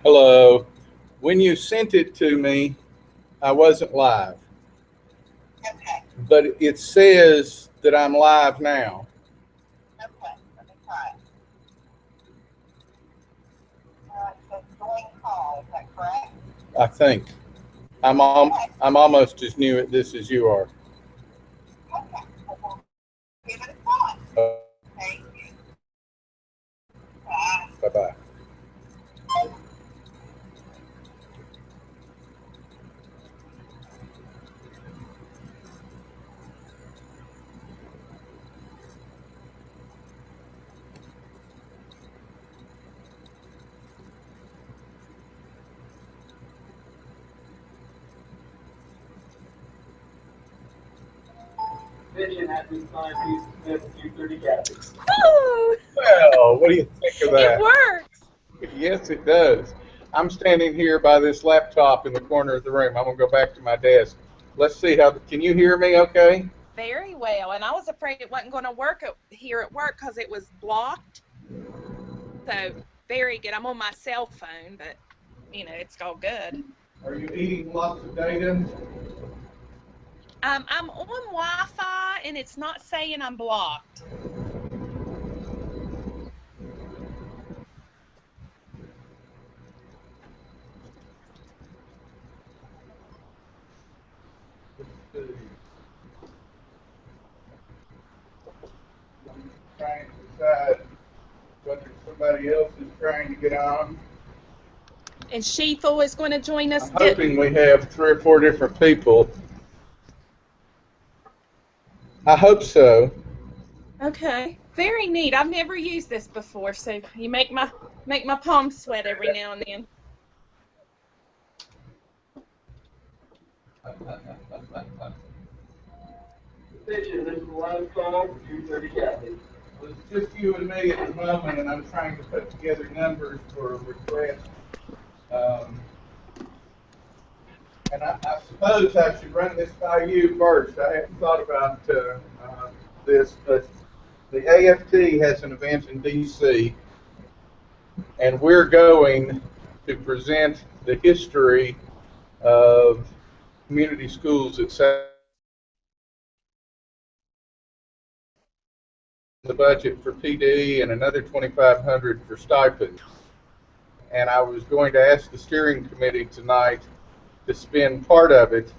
Hello. When you sent it to me, I wasn't live, Okay, but it says that I'm live now. okay, let me try it. It says join call, is that correct? I think Okay, I'm almost as new at this as you are. okay, well, we'll give it a try. Okay. Thank you. Bye. Bye bye. Vision at this time, please submit 230 Kathy. Oh, Well, what do you think of it that? works. Yes, it does. I'm standing here by this laptop in the corner of the room. I'm gonna go back to my desk. Let's see how. Can you hear me? Okay. Very well. And I was afraid it wasn't going to work here at work because it was blocked. So, very good. I'm on my cell phone, but, it's all good. Are you eating lots of data? I'm on Wi-Fi, and it's not saying I'm blocked. Let's see. Trying to decide whether somebody else is trying to get on. And Sheethel is going to join us. I'm hoping we have 3 or 4 different people. I hope so. Okay. Very neat. I've never used this before, so you make my palms sweat every now and then. Vision, this is the last call for 230 Kathy. Well, it's just you and me at the moment, and I'm trying to put together numbers for a request. Um, and I suppose I should run this by you first. I haven't thought about this, but the AFT has an event in D.C., and we're going to present the history of community schools, etc. The budget for PD and another 2,500 for stipends. And I was going to ask the steering committee tonight to spend part of it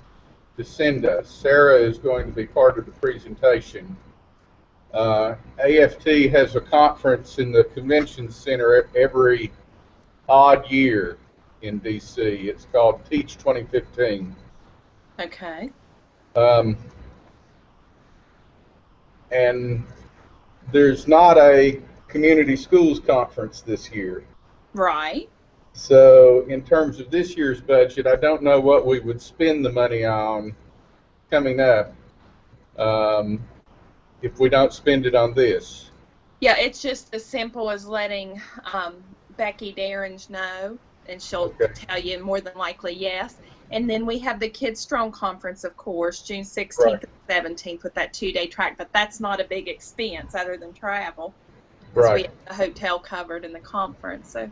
to send us. Sarah is going to be part of the presentation. AFT has a conference in the convention center every odd year in DC. It's called Teach 2015. Okay. Um, and there's not a community schools conference this year. Right. So in terms of this year's budget, I don't know what we would spend the money on coming up if we don't spend it on this. Yeah, it's just as simple as letting Becky Darrens know, and she'll Okay. tell you more than likely yes. And then we have the Kids Strong Conference, of course, June 16th Right. and 17th with that 2-day track, but that's not a big expense other than travel because we Right. have the hotel covered in the conference. So,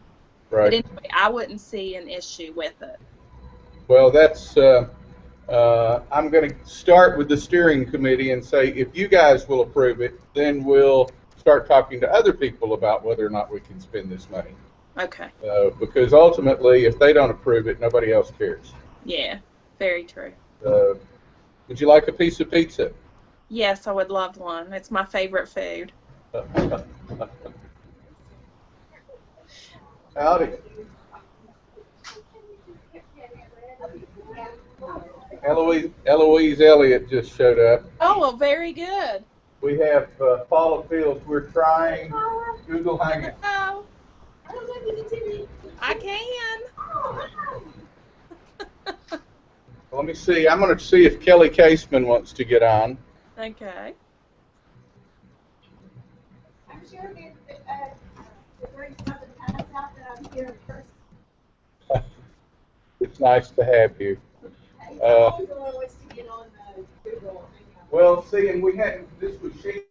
but Right. anyway, I wouldn't see an issue with it. Well, that's. I'm going to start with the steering committee and say if you guys will approve it, then we'll start talking to other people about whether or not we can spend this money. Okay. Because ultimately, if they don't approve it, nobody else cares. Yeah, very true. Would you like a piece of pizza? Yes, I would love one. It's my favorite food. Howdy. Eloise Elliott just showed up. Oh, well, very good. We have Paula Fields. We're trying Google Hangouts. Oh, I can. Let me see. I'm going to see if Kelly Caseman wants to get on. Okay. I'm sure the great stuff that comes out that I'm here first. It's nice to have you. It's always a little ways to get on the Google. Well, see, and we had this was she.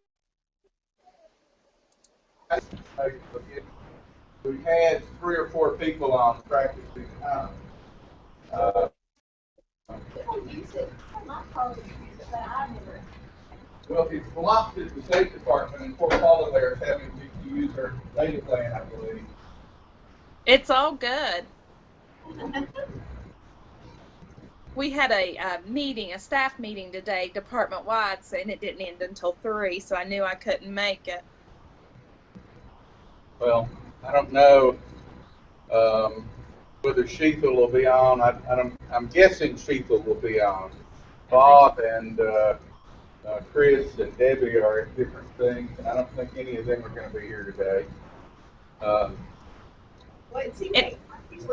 we had 3 or 4 people on practicing at home. People use it. My colleagues use it, but I never. Well, it's blocked at the State Department, and Fort Lauderdale is having to use their data plan, I believe. It's all good. We had a staff meeting today, department-wide, and it didn't end until 3, so I knew I couldn't make it. Well, I don't know whether Sheethel will be on. I'm guessing Sheethel will be on. Bob and Chris and Debbie are at different things, and I don't think any of them are going to be here today.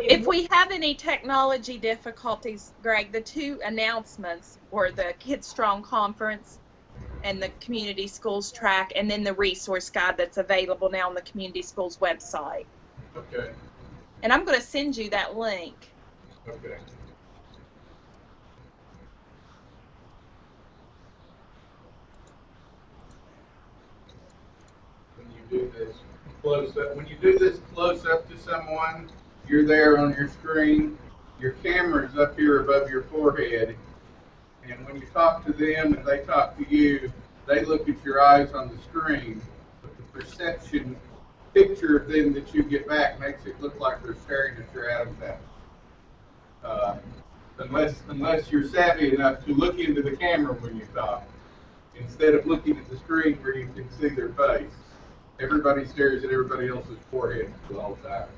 If we have any technology difficulties, Greg, the 2 announcements were the Kids Strong Conference and the Community Schools track, and then the resource guide that's available now on the Community Schools website. Okay. And I'm going to send you that link. Okay. When you do this close up to someone, you're there on your screen. Your camera's up here above your forehead, and when you talk to them and they talk to you, they look at your eyes on the screen. But the perception picture then that you get back makes it look like they're staring at your Adam's apple. Unless you're savvy enough to look into the camera when you talk, instead of looking at the screen where you can see their face. Everybody stares at everybody else's forehead the whole time.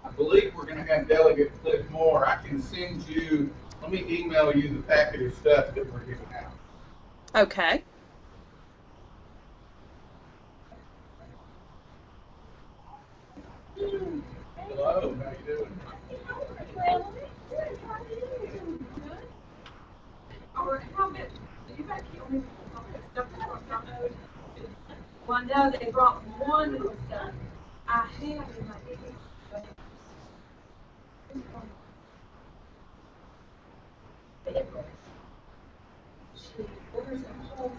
I believe we're going to have Delegate Cliff Moore. I can send you, let me email you the packet of stuff that we're giving out. Okay. Hello, how you doing? Well, I know they brought one that was done. I have in my she orders a whole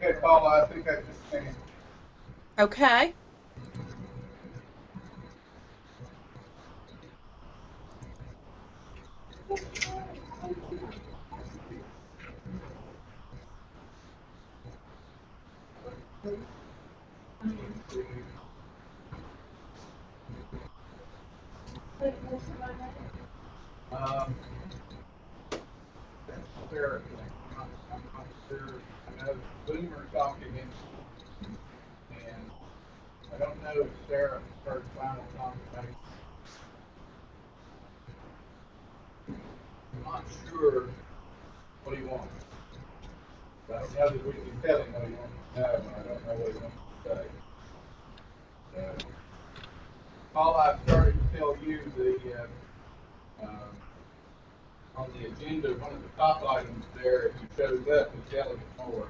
Okay, Paula, I think I just finished. Okay. Sarah, I'm not sure. I know Boomer talking and I don't know if Sarah heard final confirmation. I'm not sure what he wants. But I know that we can tell him what he wants to know, and I don't know what he wants to say. So, Paul, I've started to tell you on the agenda, one of the top items there, if you shows up, is Delegate Moore.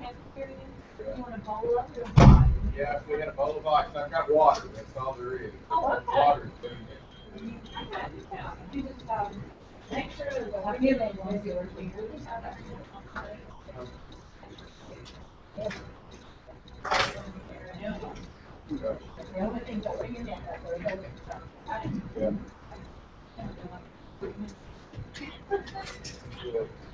cafeteria, you want a bowl of it or what? Yeah, if we had a bowl of ice, I've got water, that's all there is. Oh, okay. Water's been, I got you now. You just, make sure that I give it regular beer. The only thing that we can get that for is open stuff. yeah.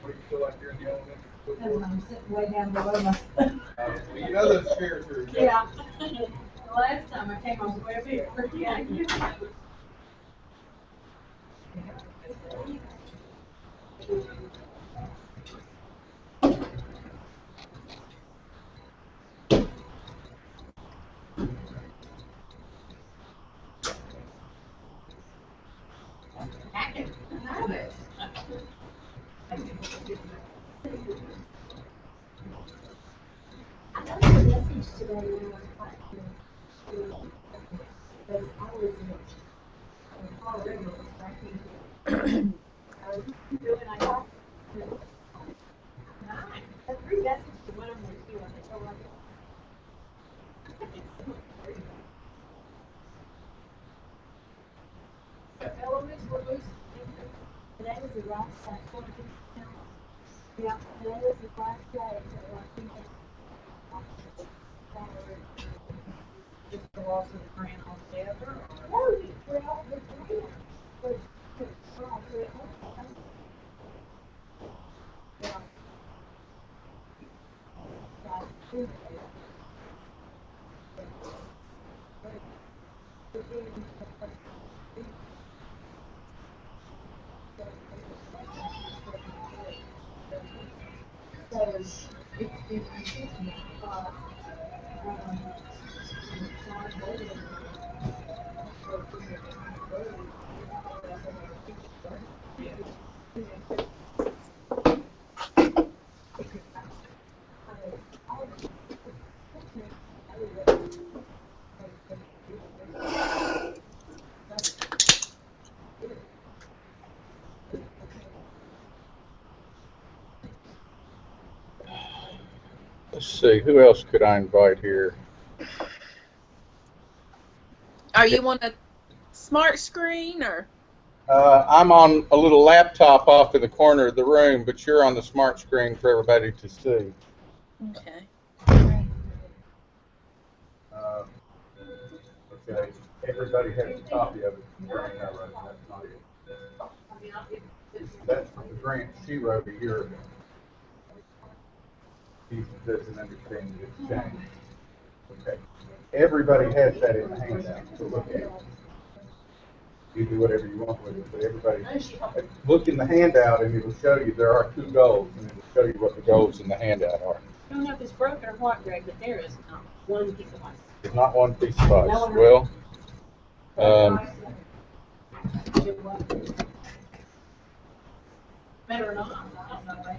What do you feel like you're in the elementary school And for? I'm sitting way down below my. Well, you know those chairs are. Yeah. The last time I came, I was way up here. Yeah. I can have it. I got a message today when I was watching, because I was in Colorado, back in, I was doing, I got a free message to one of them too, and I told them, so elements were loose, today was the last day. Yeah, today was the last day, so I think Just the loss of the grant altogether, or? no, well, the grant was, Let's see, who else could I invite here? Are you on a smart screen or? I'm on a little laptop off in the corner of the room, but you're on the smart screen for everybody to see. Okay. Okay, everybody has a copy of it. That's not it. That's the grant she wrote a year ago. He doesn't understand that it's changed. Okay. Everybody has that in the handout, so look at it. You do whatever you want with it, but everybody, look in the handout and it'll show you there are 2 goals, and it'll show you what the goals in the handout are. I don't know if it's broken or what, Greg, but there is not one piece of ice. It's not one piece of ice. Well, Better not, I don't know, right?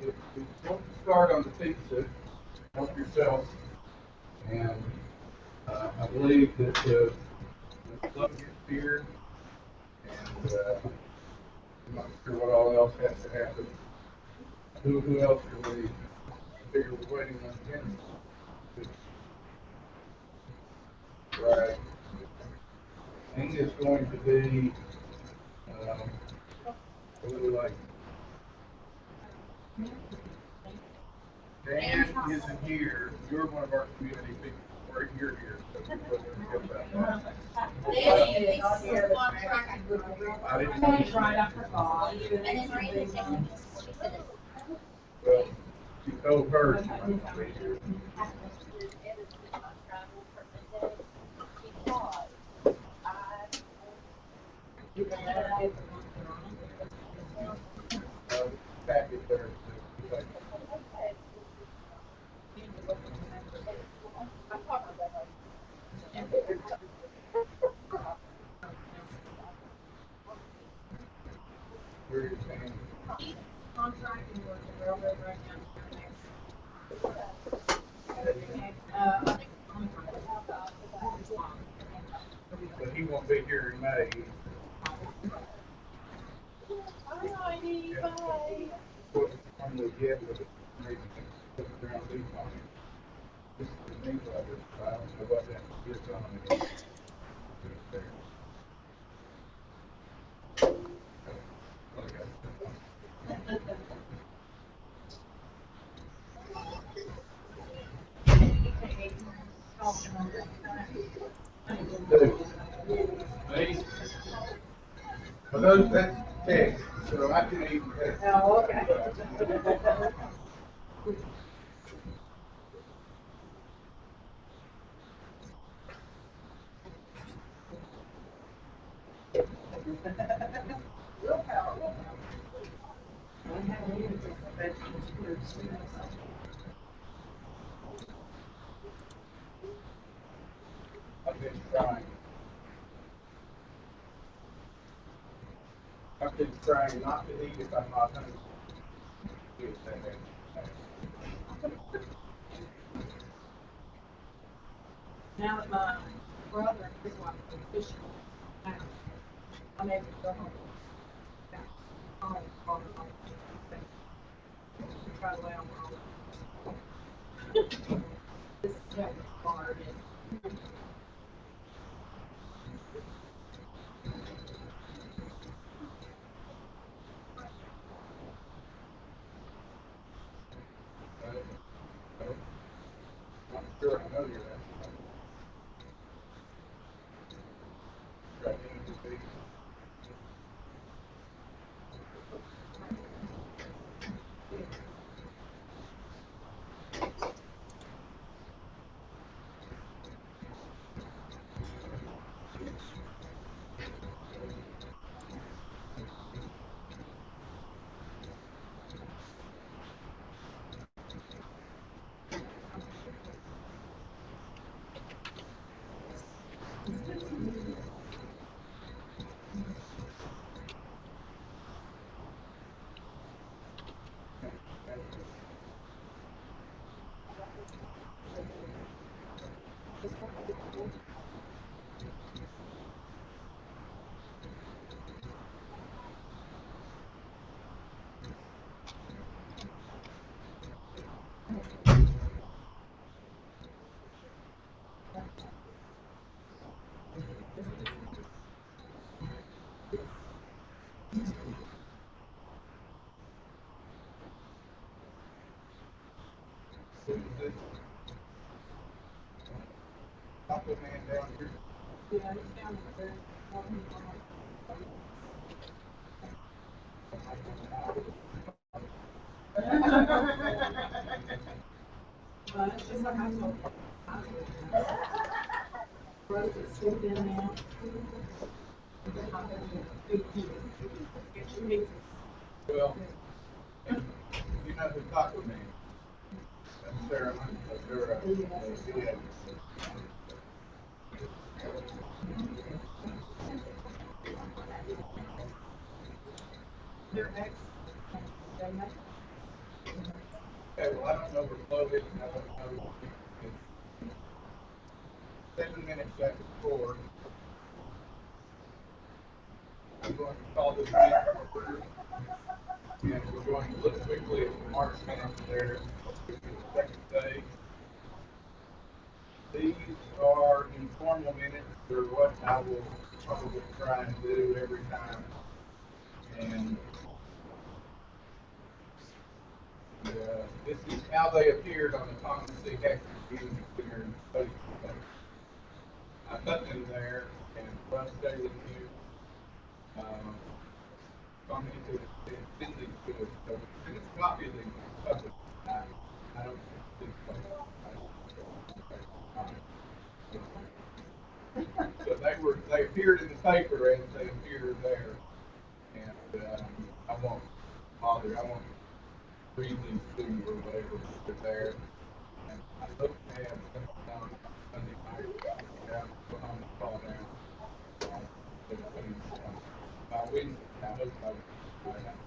if you want to start on the pizza, help yourself. And I believe that Ms. Love gets here, and I'm not sure what all else has to happen. Who else are we? I figure we're waiting on Jen. Right. Thing is going to be a little like Dan isn't here. You're one of our community people. Or you're here. So we'll forget about that. I didn't know. Right, I forgot. Well, she told her she wasn't going to be here. Packet there. Where you're saying, Contracting with the railroad right now. I think contract. won't be here in May. Alrighty, bye. What normally get with it, maybe put the ground leaf on it. This is the leaf of it, so I don't know what that is on it. There. Me? Well, that's text, so I can even text. Oh, okay. Willpower. I have a little bit of vegetables. I've been trying. I've been trying not to eat if I'm not hungry. Yes, I have. Now that my brother and his wife are fishing, I'm able to go home. Yeah. I'll try to lay on my own. This is hard. I'm sure I know you're asking. Right, you need to be. Pop the man down here. Yeah, it's down there. It's just like I told you. Rose is sleeping now. She needs Well, you know who Taco Man? That's Sarah. That's Sarah. Yeah. their ex. They make Okay, well, I don't know where Flo is, and I don't know. It's 7 minutes after 4. I'm going to call this meeting order, and we're going to look quickly at the marks down there. The second day. These are informal minutes, or what I will probably try and do every time. And this is how they appeared on the Thomas C. Hector Community Center Facebook page. I put them there, and Russ Daily News commented and sent these to us. So and it's a copy of these public. I don't think so they appeared in the paper as they appeared there, and I won't bother. I won't read these to you or whatever. They're there, and I hope they have something on Sunday night down on the call down. By Wednesday, I hope by the second.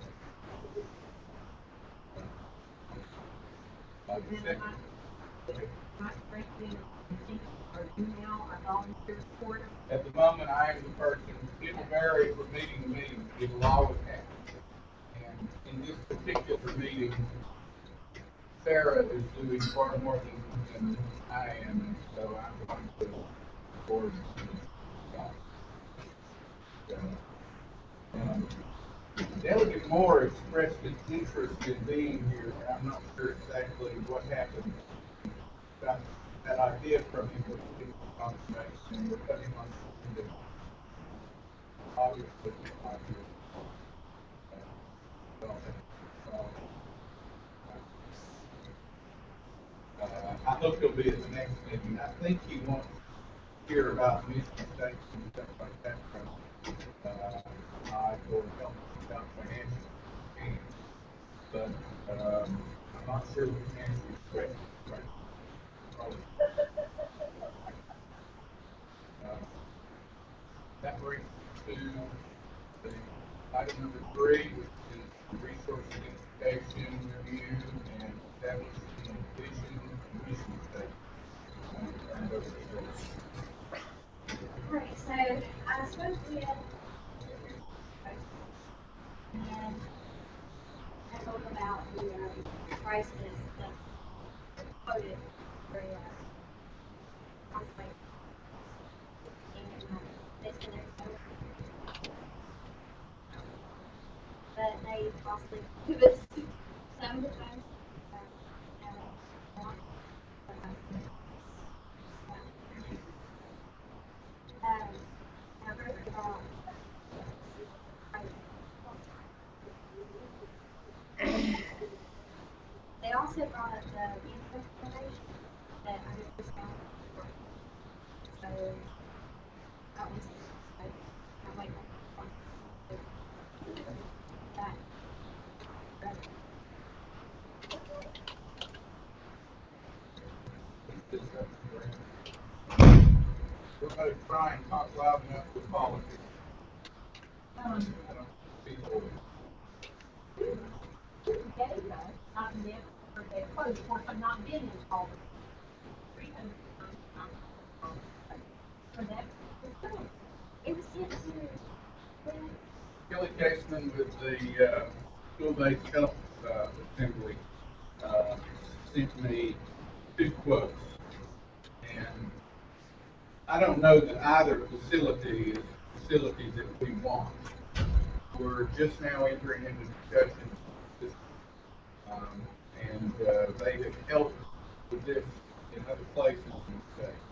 my friend, Are you now a volunteer supporter? At the moment, I am the person, it will vary from meeting to meeting, it will always happen. And in this particular meeting, Sarah is doing far more than I am, and so I'm going to board. Delegate Moore expressed his interest in being here, and I'm not sure exactly what happened. Got that idea from him, but he didn't confirmation, and we're putting on the obviously not here. I hope he'll be at the next meeting. I think he wants to hear about mission statements and stuff like that from I or help about financial gain. But I'm not sure we can answer your question right. That brings us to the item number 3, which is resource identification review and establishing vision and mission statement. Right, so I spoke with, and I spoke about the prices that quoted for cosplay. And they said they're so, but they possibly give us some of the times I wrote about they also brought up the information that I just found. So that was I'm waiting on that. We're going to try and talk loud enough with politics. I don't see the Gave us, not in the for their quote, of course, I've not been in all the 300 for that facility. It was sent to Kelly Caseman with the school-based health assembly sent me 2 quotes. And I don't know that either facility is the facility that we want. We're just now entering into discussions, and they have helped with this in other places in the state.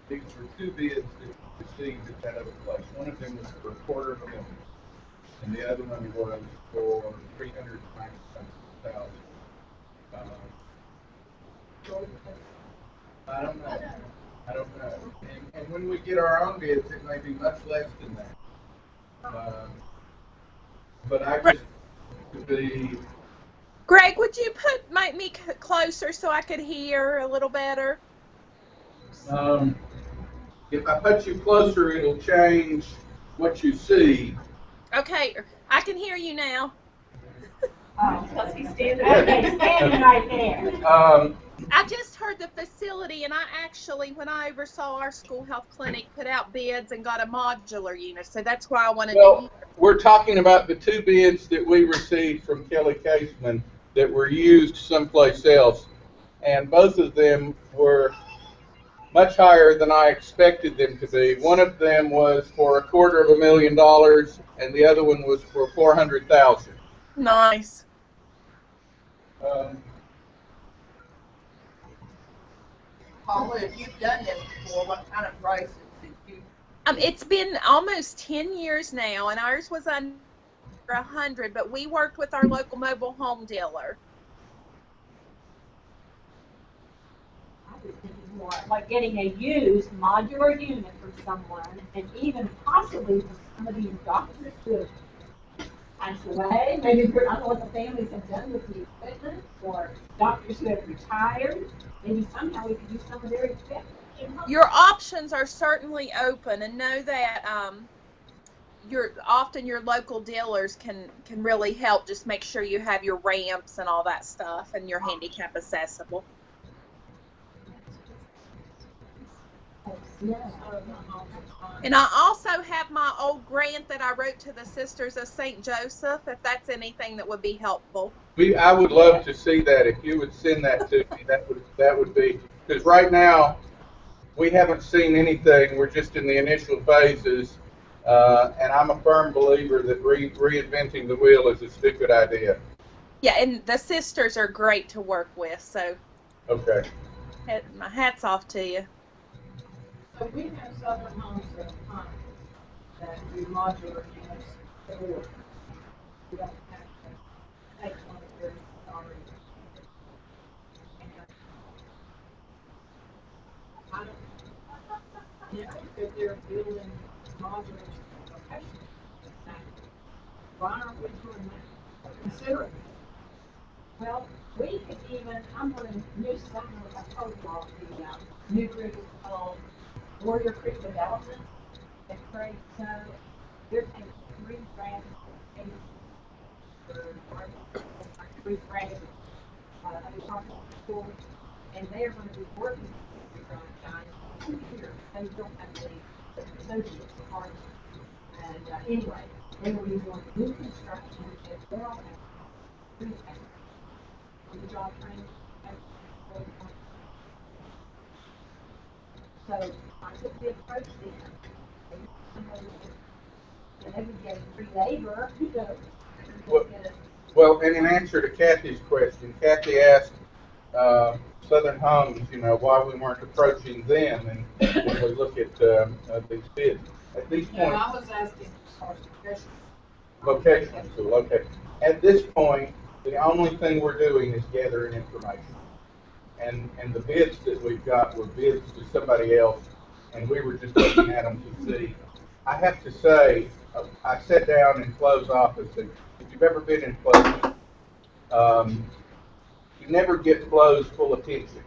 These were 2 bids that we received at that other place. One of them was for $250,000, and the other one was for $397,000. I don't know. I don't know. And when we get our own bids, it may be much less than that. But I just the Greg, would you make me closer so I could hear a little better? if I put you closer, it'll change what you see. Okay, I can hear you now. Because he's standing right there. I just heard the facility, and I actually, when I oversaw our school health clinic, put out bids and got a modular unit. So that's why I wanted to hear. We're talking about the 2 bids that we received from Kelly Caseman that were used someplace else, and both of them were much higher than I expected them to be. One of them was for $250,000, and the other one was for $400,000. Nice. Paula, if you've done this before, what kind of prices did you? It's been almost 10 years now, and ours was under 100, but we worked with our local mobile home dealer. I was thinking more like getting a used modular unit for someone, and even possibly for some of these doctors who have passed away. Maybe I don't know what the families have done with the equipment, or doctors who have retired. Maybe somehow we could use some of their equipment. Your options are certainly open, and know that often your local dealers can really help. Just make sure you have your ramps and all that stuff, and you're handicap accessible. Yeah. And I also have my old grant that I wrote to the Sisters of St. Joseph, if that's anything that would be helpful. I would love to see that. If you would send that to me, that would be, because right now we haven't seen anything. We're just in the initial phases, and I'm a firm believer that reinventing the wheel is a stupid idea. Yeah, and the sisters are great to work with, so Okay. my hat's off to you. So we have Southern Homes that do modular units for. We don't have to take one of their already. And I don't, you know, if they're building modular locations, why aren't we doing that? Considering. Well, we could even, I'm on a new summer, I told you all, the new group is called Warrior Creek Development. It's great, so they're taking $3,000 for 3,000 apartment school, and they're going to be working with the guys 2 years. They don't have the associates part. And anyway, they will be doing new construction as well as retail. On the job training. So I took the approach then. And they would get free labor, Well, well, and in answer to Kathy's question, Kathy asked Southern Homes, why we weren't approaching them, and when we look at these bids. At these No, points, I was asking for vocational school, okay. At this point, the only thing we're doing is gathering information. And the bids that we've got were bids to somebody else, and we were just looking at them to see. I have to say, I sat down in Flo's office, and if you've ever been in Flo's, you never get Flo's full attention.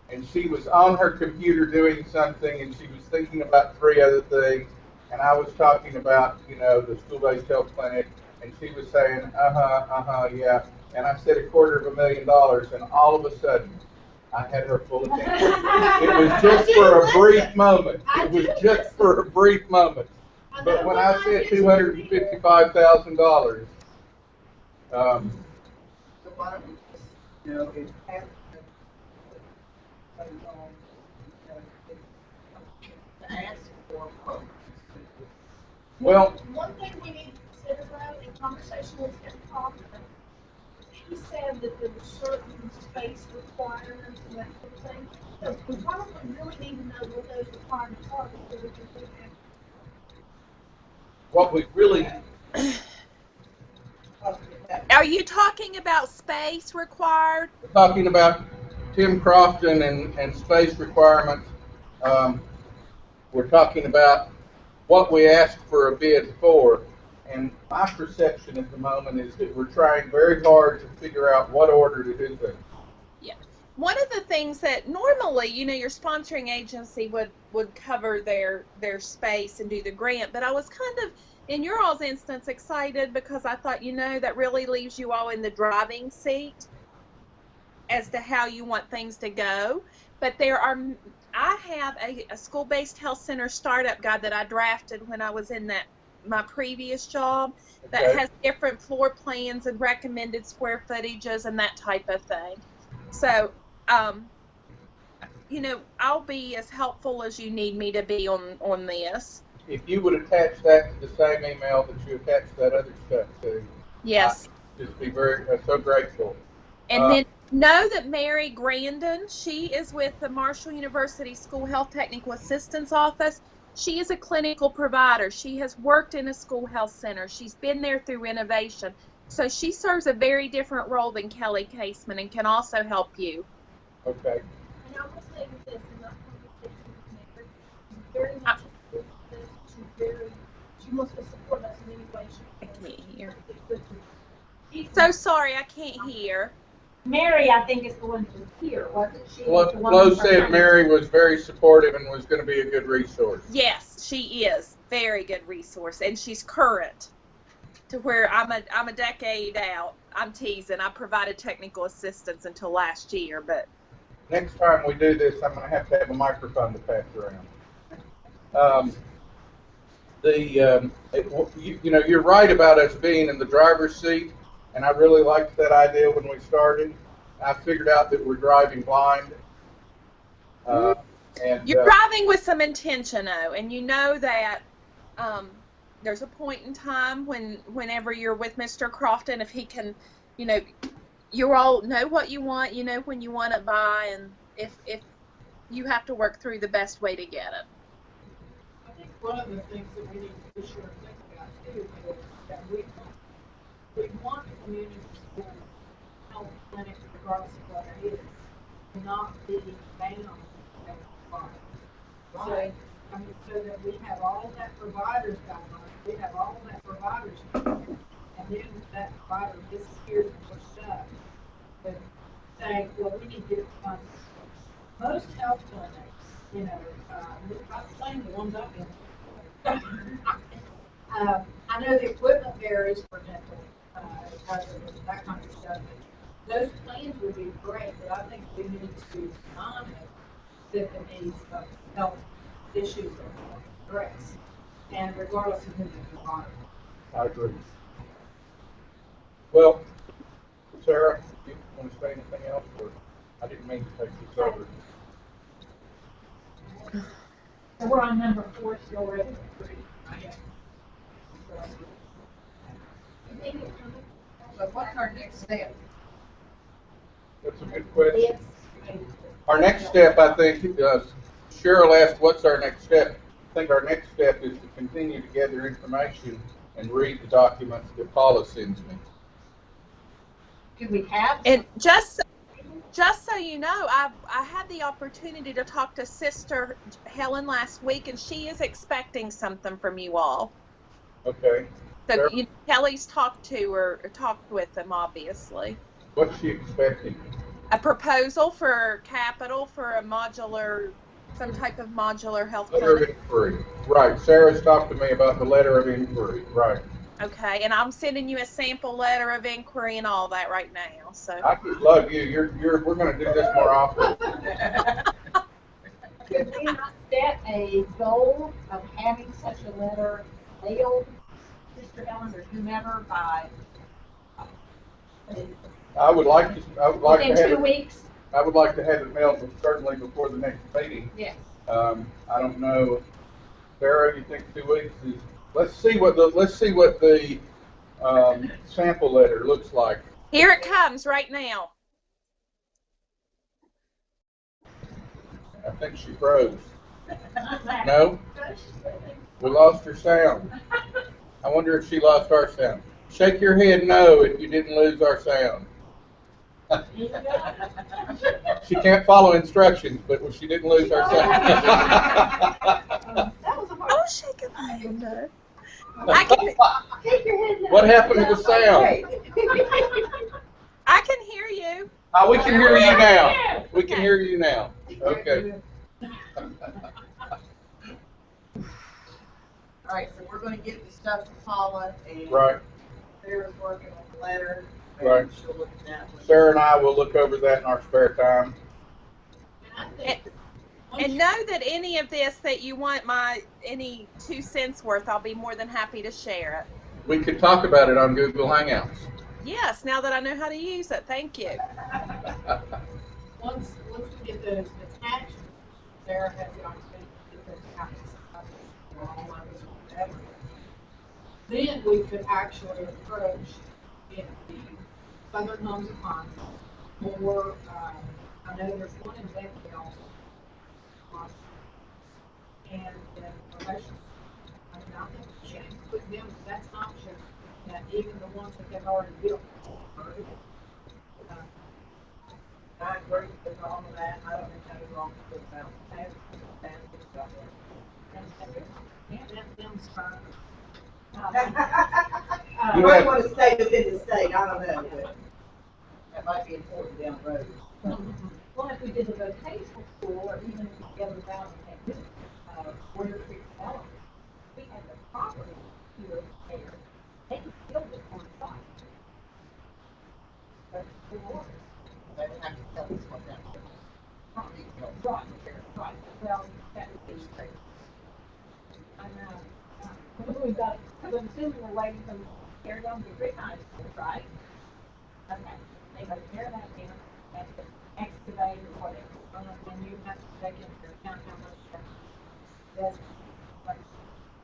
And she was on her computer doing something, and she was thinking about 3 other things, and I was talking about, the school-based health clinic, and she was saying, yeah. And I said $250,000, and all of a sudden, I had her full attention. It was just for a brief moment. It was just for a brief moment. But when I said $255,000, So why don't we just, if have to ask for quotes. well, One thing we need to consider though, in conversation with Tim Proctor, he said that there were certain space requirements and that sort of thing. So we probably really need to know what those requirements are before we can do that. what we really Are you talking about space required? talking about Tim Crofton and space requirements. We're talking about what we asked for a bid for. And my perception at the moment is that we're trying very hard to figure out what order to do things. Yeah. One of the things that normally, your sponsoring agency would cover their space and do the grant, but I was kind of, in your all's instance, excited because I thought, that really leaves you all in the driving seat as to how you want things to go. But I have a school-based health center startup guide that I drafted when I was in my previous job that Okay. has different floor plans and recommended square footages and that type of thing. So, I'll be as helpful as you need me to be on this. If you would attach that to the same email that you attached that other stuff to, Yes. I'd just be so grateful. And then know that Mary Grandin, she is with the Marshall University School Health Technical Assistance Office. She is a clinical provider. She has worked in a school health center. She's been there through renovation. So she serves a very different role than Kelly Caseman and can also help you. Okay. And I will say this, in that conversation with Mary, she's very much she wants to support us in any way she can. I can't hear. She's So sorry, I can't hear. Mary, I think, is the one who's here, wasn't she? Flo said Mary was very supportive and was going to be a good resource. Yes, she is. Very good resource. And she's current to where I'm a decade out. I'm teasing. I provided technical assistance until last year, but Next time we do this, I'm going to have a microphone to pass around. Um, you know, you're right about us being in the driver's seat, and I really liked that idea when we started. I figured out that we're driving blind, uh, and You're driving with some intention, though, and you know that there's a point in time whenever you're with Mr. Crofton, if he can, you know, you all know what you want, you know when you want it by, and if you have to work through the best way to get it. I think one of the things that we need to be sure to think about too is that we want the community school health clinic, regardless of what it is, to not be bound by the So, I mean, so that we have all that providers guidelines, we have all that providers, and then that provider disappears and we're stuck with saying, well, we need to get funds. Most health clinics, you know, I'm saying the ones I've been I know the equipment varies for dental, that kind of stuff. But those plans would be great, but I think we need to monitor the needs of health issues or threats, and regardless of who the provider. I agree. Well, Sarah, you want to say anything else, or I didn't mean to take this over. So we're on number 4 still, right? So what's our next step? That's a good question. Our next step, I think, Cheryl asked, what's our next step? I think our next step is to continue to gather information and read the documents that Paula sends me. Could we have? And just so you know, I had the opportunity to talk to Sister Helen last week, and she is expecting something from you all. Okay. So Kelly's talked to her, talked with them, obviously. What's she expecting? A proposal for capital for a modular, some type of modular health Letter of clinic. inquiry. Right. Sarah's talked to me about the letter of inquiry. Right. Okay, and I'm sending you a sample letter of inquiry and all that right now. So I just love you. We're going to do this more often. Could we not set a goal of having such a letter mailed, Sister Helen or whomever, by I would like to have within 2 it. weeks? I would like to have it mailed certainly before the next meeting. Yes. I don't know, Sarah. You think 2 weeks is? Let's see what the sample letter looks like. here it comes right now. I think she froze. No, we lost her sound. I wonder if she lost our sound. Shake your head no if you didn't lose our sound. She can't follow instructions, but she didn't lose our sound. Oh, shake your head no. I can. Shake your head no. What happened to the sound? I can hear you. Oh, we can hear you now. We can hear you now. Okay. All right, so we're going to get the stuff to Paula, and Right. Sarah's working on the letter. Right. She'll look at that one. Sarah and I will look over that in our spare time. And know that any of this that you want any 2 cents worth, I'll be more than happy to share it. We could talk about it on Google Hangouts. Yes, now that I know how to use it, thank you. Once we get those attached, Sarah has the opportunity to get those copies or online or whatever. Then we could actually approach the Southern Homes of Clients, or I know there's one in Bentonville, and then relations. I mean, I think we should put them, that's an option, that even the ones that they've already built. I agree with all of that. I don't think that is wrong to put about that. Them's fine. You might want to stay within the state. I don't know, but that might be important down the road. Well, if we did the vocational school, or even if we together without Warrior Creek Development, we had the property here there. They could build it on site. But the Lord. They would have to tell us what that was. Right, right. Well, that would be great. assuming we're waiting for them to tear down the brick high school, right? Okay, they go tear that down, have to excavate or whatever, and you have to take into account how much that's,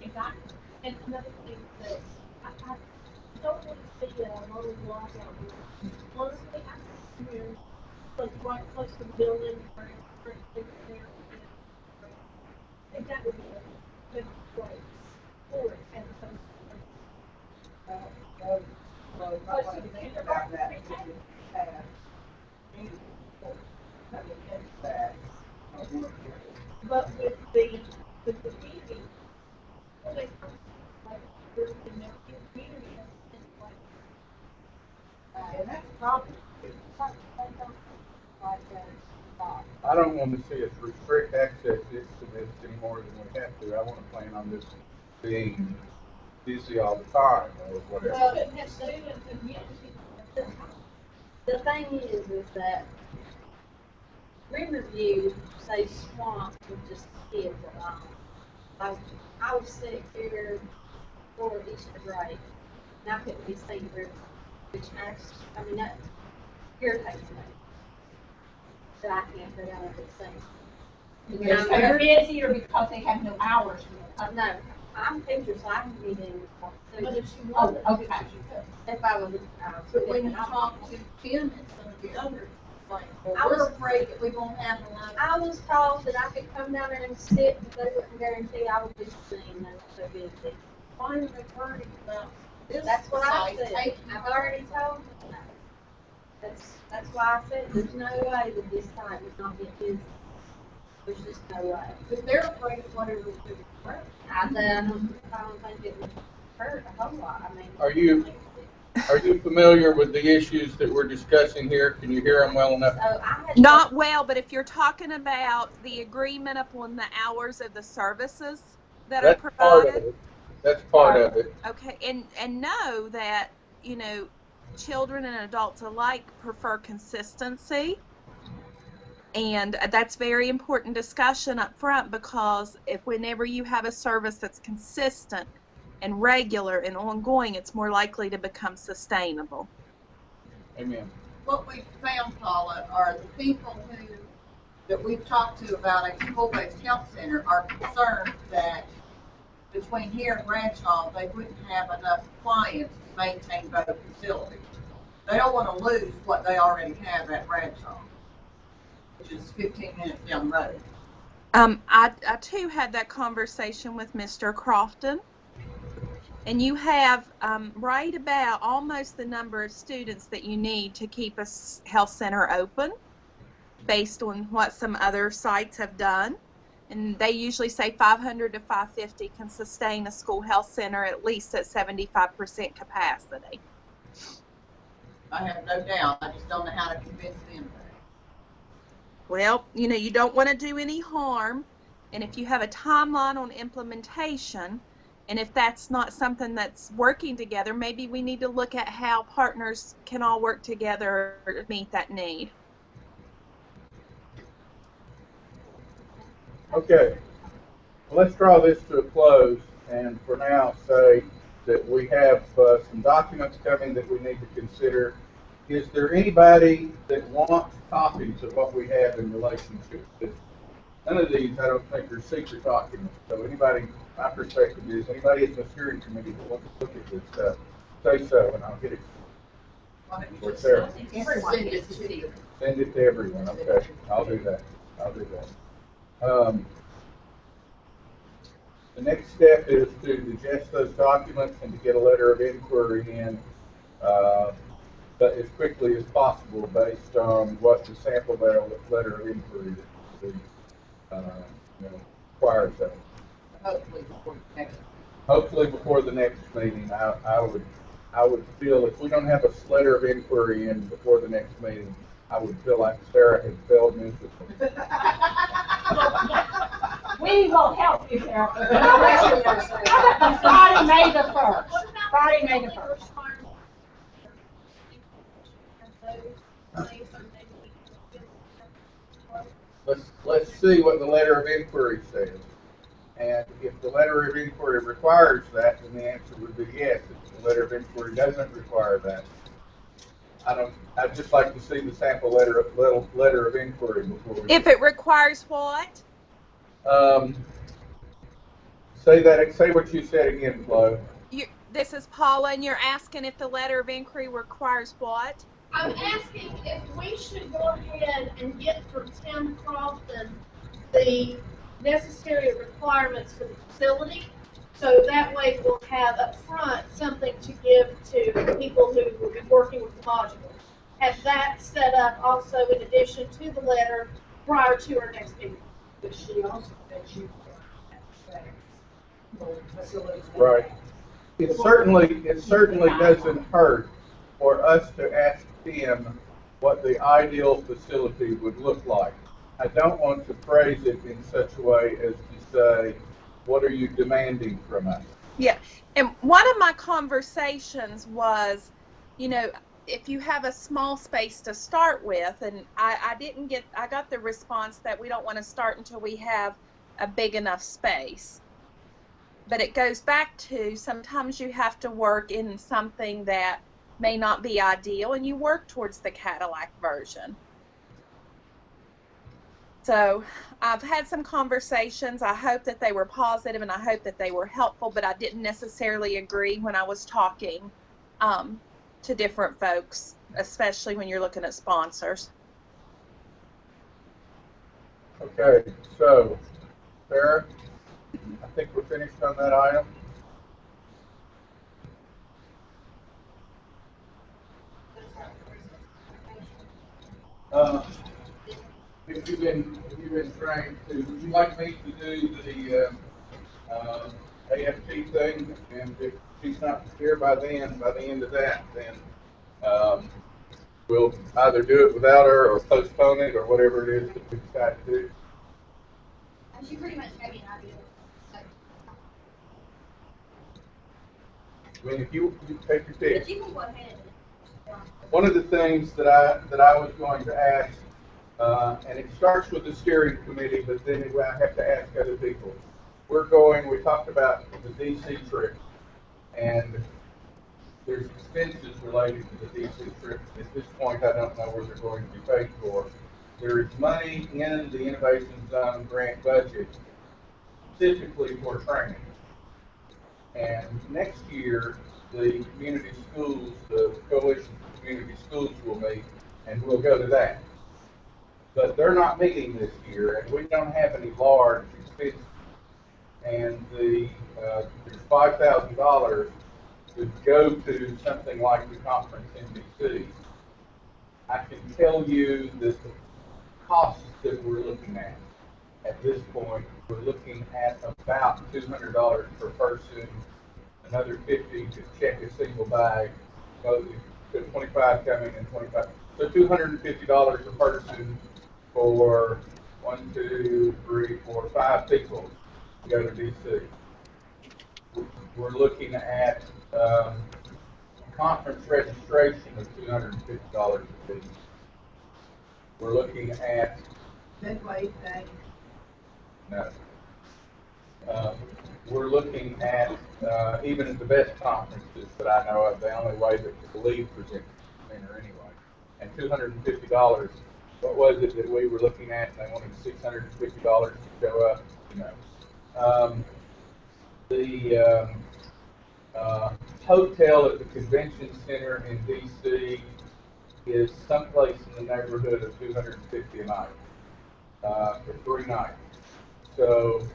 exactly. And another thing that I don't want to see a rolling block out here. Honestly, I think here, like right close to the building, where it's there, I think that would be a good place for it as opposed Well, you might want to think about that, because you have community support, that. but with the community, like, there's the no community, and like, And that's probably, I don't want to see us restrict access to this any more than we have to. I want to plan on this being busy all the time or whatever. well, it has students and young people. The thing is that Riverview, say Swamp, with just kids alone. Like, I was sick here for Easter break, and I couldn't be seen River, which actually, I mean, that irritates me. That I can't get out of the same. Because they're busy or because they have no hours for it? No, I'm teacher, so I can be there. But if she Oh, wanted, okay. she could. If I was, But when you talk to Tim and some of the others, like, well, I we're was- afraid that we won't have enough. I was told that I could come down there and sit, but they wouldn't guarantee I would be seen, they were so busy. Why are they worried about this? That's what I site said. taking I've already told them that. That's why I said, there's no way that this site would not get busy. There's just no way. But they're afraid of whatever we do. I don't think it would hurt a whole lot, I mean. Are you familiar with the issues that we're discussing here? Can you hear them well enough? So I had. Not well, but if you're talking about the agreement upon the hours of the services that are That's part of provided. it. That's part of it. Okay, and know that, children and adults alike prefer consistency. And that's very important discussion up front, because whenever you have a service that's consistent and regular and ongoing, it's more likely to become sustainable. Amen. What we found, Paula, are the people that we've talked to about a school-based health center are concerned that between here and Bradshaw, they wouldn't have enough clients to maintain both facilities. They don't want to lose what they already have at Bradshaw, which is 15 minutes down the road. I too had that conversation with Mr. Crofton, and you have right about almost the number of students that you need to keep a health center open, based on what some other sites have done. And they usually say 500 to 550 can sustain a school health center at least at 75% capacity. I have no doubt. I just don't know how to convince them. Well, you don't want to do any harm, and if you have a timeline on implementation, and if that's not something that's working together, maybe we need to look at how partners can all work together to meet that need. Okay. Well, let's draw this to a close, and for now say that we have some documents coming that we need to consider. Is there anybody that wants copies of what we have in relationship to this? None of these, I don't think, are secret documents. So anybody, my perspective is, anybody in the steering committee that wants to look at this stuff, say so, and I'll get it. Or Sarah. Everyone Send it gets to to see you. Send it to everyone. Okay, I'll do that. The next step is to digest those documents and to get a letter of inquiry in but as quickly as possible, based on what the sample letter of inquiry requires of us. Hopefully before the next. Hopefully before the next meeting. I would feel if we don't have a letter of inquiry in before the next meeting, I would feel like Sarah had failed miserably. We will help you, Sarah. How about Friday, May the 1st? Friday, May the 1st. Let's see what the letter of inquiry says. And if the letter of inquiry requires that, then the answer would be yes. If the letter of inquiry doesn't require that, I'd just like to see the sample letter of inquiry before we. If it requires what? Say what you said again, Flo. This is Paula, and you're asking if the letter of inquiry requires what? I'm asking if we should go ahead and get from Tim Crofton the necessary requirements for the facility, so that way we'll have up front something to give to people who will be working with the module. Have that set up also in addition to the letter prior to our next meeting. But she also said you can't say facilities. Right. It certainly doesn't hurt for us to ask them what the ideal facility would look like. I don't want to phrase it in such a way as to say, what are you demanding from us? Yeah, and one of my conversations was, if you have a small space to start with, and I got the response that we don't want to start until we have a big enough space. But it goes back to sometimes you have to work in something that may not be ideal, and you work towards the Cadillac version. So I've had some conversations. I hope that they were positive, and I hope that they were helpful, but I didn't necessarily agree when I was talking to different folks, especially when you're looking at sponsors. Okay, so, Sarah, I think we're finished on that item. If you've been trained to, would you like me to do the AFT thing? And if she's not here by the end of that, then we'll either do it without her or postpone it or whatever it is that we decide to do. She pretty much gave me an idea. I mean, if you take your pick. But you can go ahead. One of the things that I was going to ask, and it starts with the steering committee, but then I have to ask other people. We talked about the DC trip, and there's expenses related to the DC trip. At this point, I don't know where they're going to be paid for. There is money in the Innovation Zone grant budget specifically for training. And next year, the community schools, the coalition of community schools will meet, and we'll go to that. But they're not meeting this year, and we don't have any large expenses. And there's $5,000 to go to something like the conference in DC. I can tell you that the costs that we're looking at this point, we're looking at about $200 per person, another $50 to check a single bag, so 25 coming and 25. So $250 a person for 1, 2, 3, 4, 5 people to go to DC. We're looking at conference registration of $250 a piece. We're looking at Midway thing. no. We're looking at even at the best conferences that I know of, the only way that the lead presents center anyway, and $250. What was it that we were looking at? And they wanted $650 to show up. The hotel at the convention center in DC is someplace in the neighborhood of $250 a night for 3 nights. So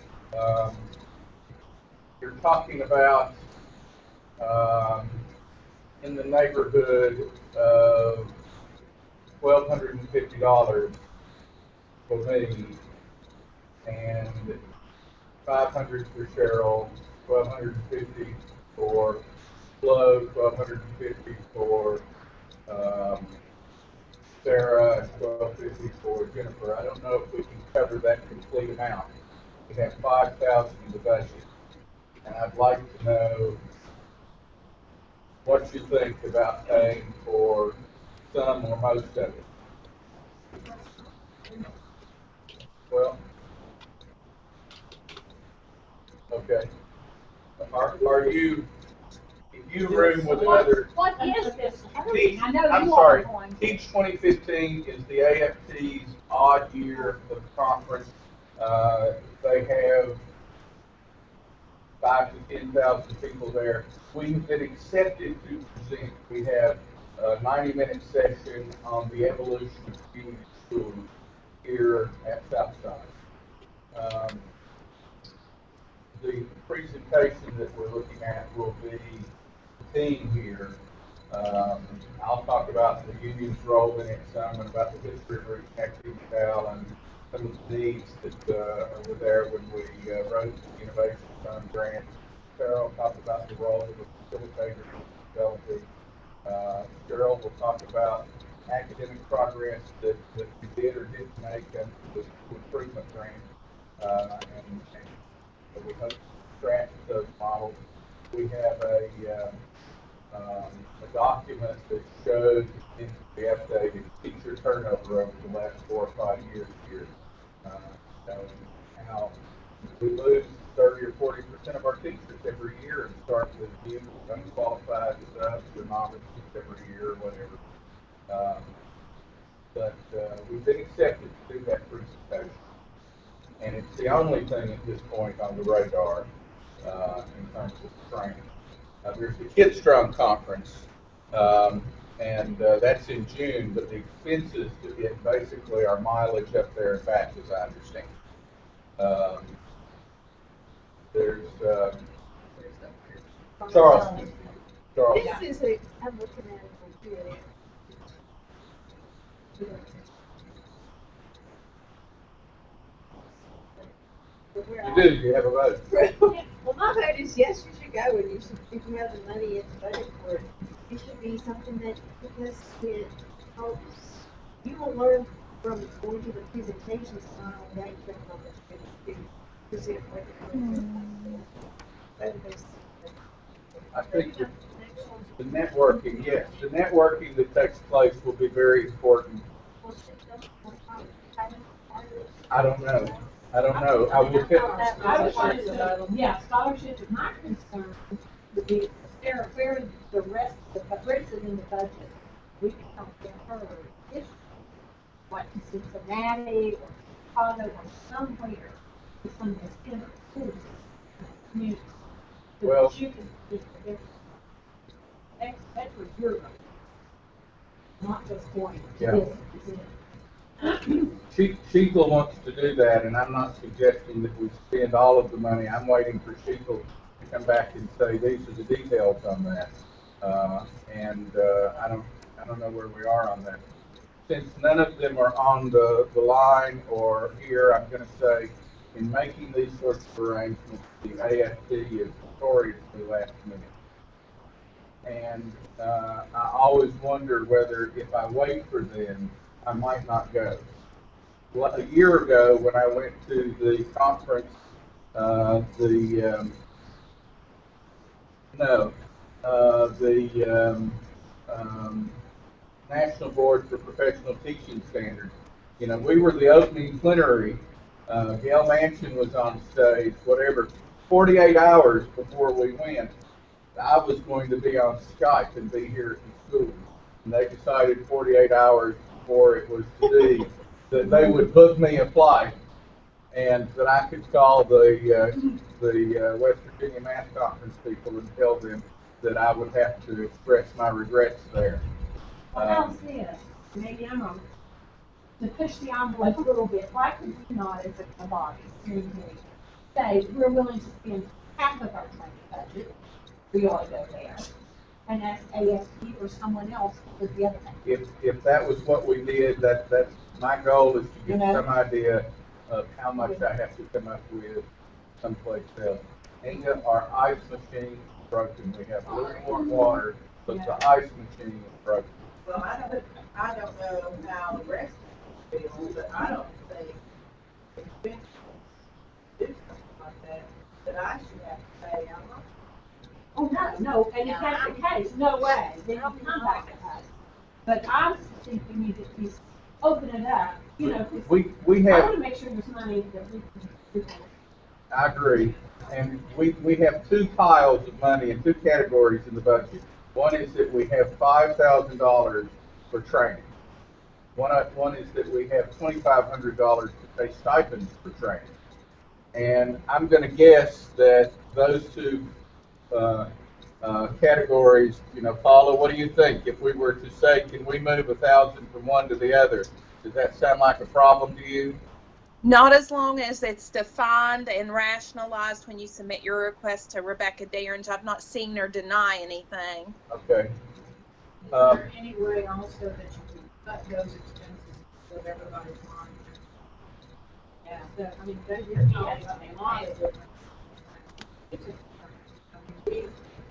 you're talking about in the neighborhood of $1,250 for me, and $500 for Cheryl, $1,250 for Flo, $1,250 for Sarah, $1,250 for Jennifer. I don't know if we can cover that complete amount. We have $5,000 in the budget, and I'd like to know what you think about paying for some or most of it. Well, Okay. Are you, if you room with another, What is this? Teach, I know I'm you sorry, are going. Teach 2015 is the AFT's odd year of the conference. They have 5,000 to 10,000 people there. We've been accepted to present. We have a 90-minute session on the evolution of community schools here at Southside. The presentation that we're looking at will be the team here. I'll talk about the union's role in it some, and about the history of reconnecting Cal and some of the needs that were there when we wrote the Innovation Fund grant. Carol will talk about the role of the facilitator in developing. Cheryl will talk about academic progress that we did or didn't make under the improvement grant, and we hope to track those models. We have a document that shows the updated teacher turnover over the last 4 or 5 years here, showing how we lose 30 or 40% of our teachers every year and start with new unqualified subs or novices every year or whatever. But we've been accepted to do that presentation. And it's the only thing at this point on the radar in terms of training. There's the Kids Strong Conference, and that's in June, but the expenses to get basically our mileage up there and back, as I understand. There's Charleston. This is I'm looking at it from here. You do, you have a vote. Well, my vote is yes, you should go, and you should, if you have the money and the budget for it, it should be something that, because it helps, you will learn from going to the presentation style that you don't know that you present like I think the networking, yes, the networking that takes place will be very important. I don't know. I will tell. Scholarship is my concern would be Sarah, where the rest of the rest in the budget, we can compare her if like Cincinnati or Chicago or somewhere to some of the center schools, communities. So Well, that you can speak for them. That's where you're going. Not just going to Yeah. this. Sheetal wants to do that, and I'm not suggesting that we spend all of the money. I'm waiting for Sheetal to come back and say these are the details on that, and I don't know where we are on that. Since none of them are on the line or here, I'm going to say in making these sorts of arrangements, the AFT is notoriously last minute. And I always wonder whether if I wait for them, I might not go. Well, a year ago, when I went to the conference, the National Board for Professional Teaching Standards, we were the opening plenary. Gail Manchin was on stage, whatever, 48 hours before we went. I was going to be on Skype and be here at the school. And they decided 48 hours before it was to be that they would book me a flight and that I could call the West Virginia Math Conference people and tell them that I would have to express my regrets there. Well, how's this? Maybe I'm wrong. To push the envelope a little bit, why could we not, as a body, say we're willing to spend half of our training budget, we ought to go there, and ask ASP or someone else for the other thing. If that was what we did, that's my goal is to get some idea of how much I have to come up with someplace else. Inga, our ice machine is broken. We have a little more water, but the ice machine is broken. Well, I don't know how the rest of you feel, but I don't think it's been do something like that I should have to pay. I'm not. Oh, no, and if that's the case, no way, then you come back to us. But I think we need to at least open it up, 'cause We I have. want to make sure there's money that we can. I agree. And we have two piles of money in two categories in the budget. One is that we have $5,000 for training. One is that we have $2,500 to pay stipends for training. And I'm going to guess that those two categories, Paula, what do you think? If we were to say, can we move 1,000 from one to the other, does that sound like a problem to you? Not as long as it's defined and rationalized when you submit your request to Rebecca Dearns. I've not seen her deny anything. Okay. Is there any way also that you can cut those expenses so that everybody's on? Yeah, I mean, you're talking about a lot of different.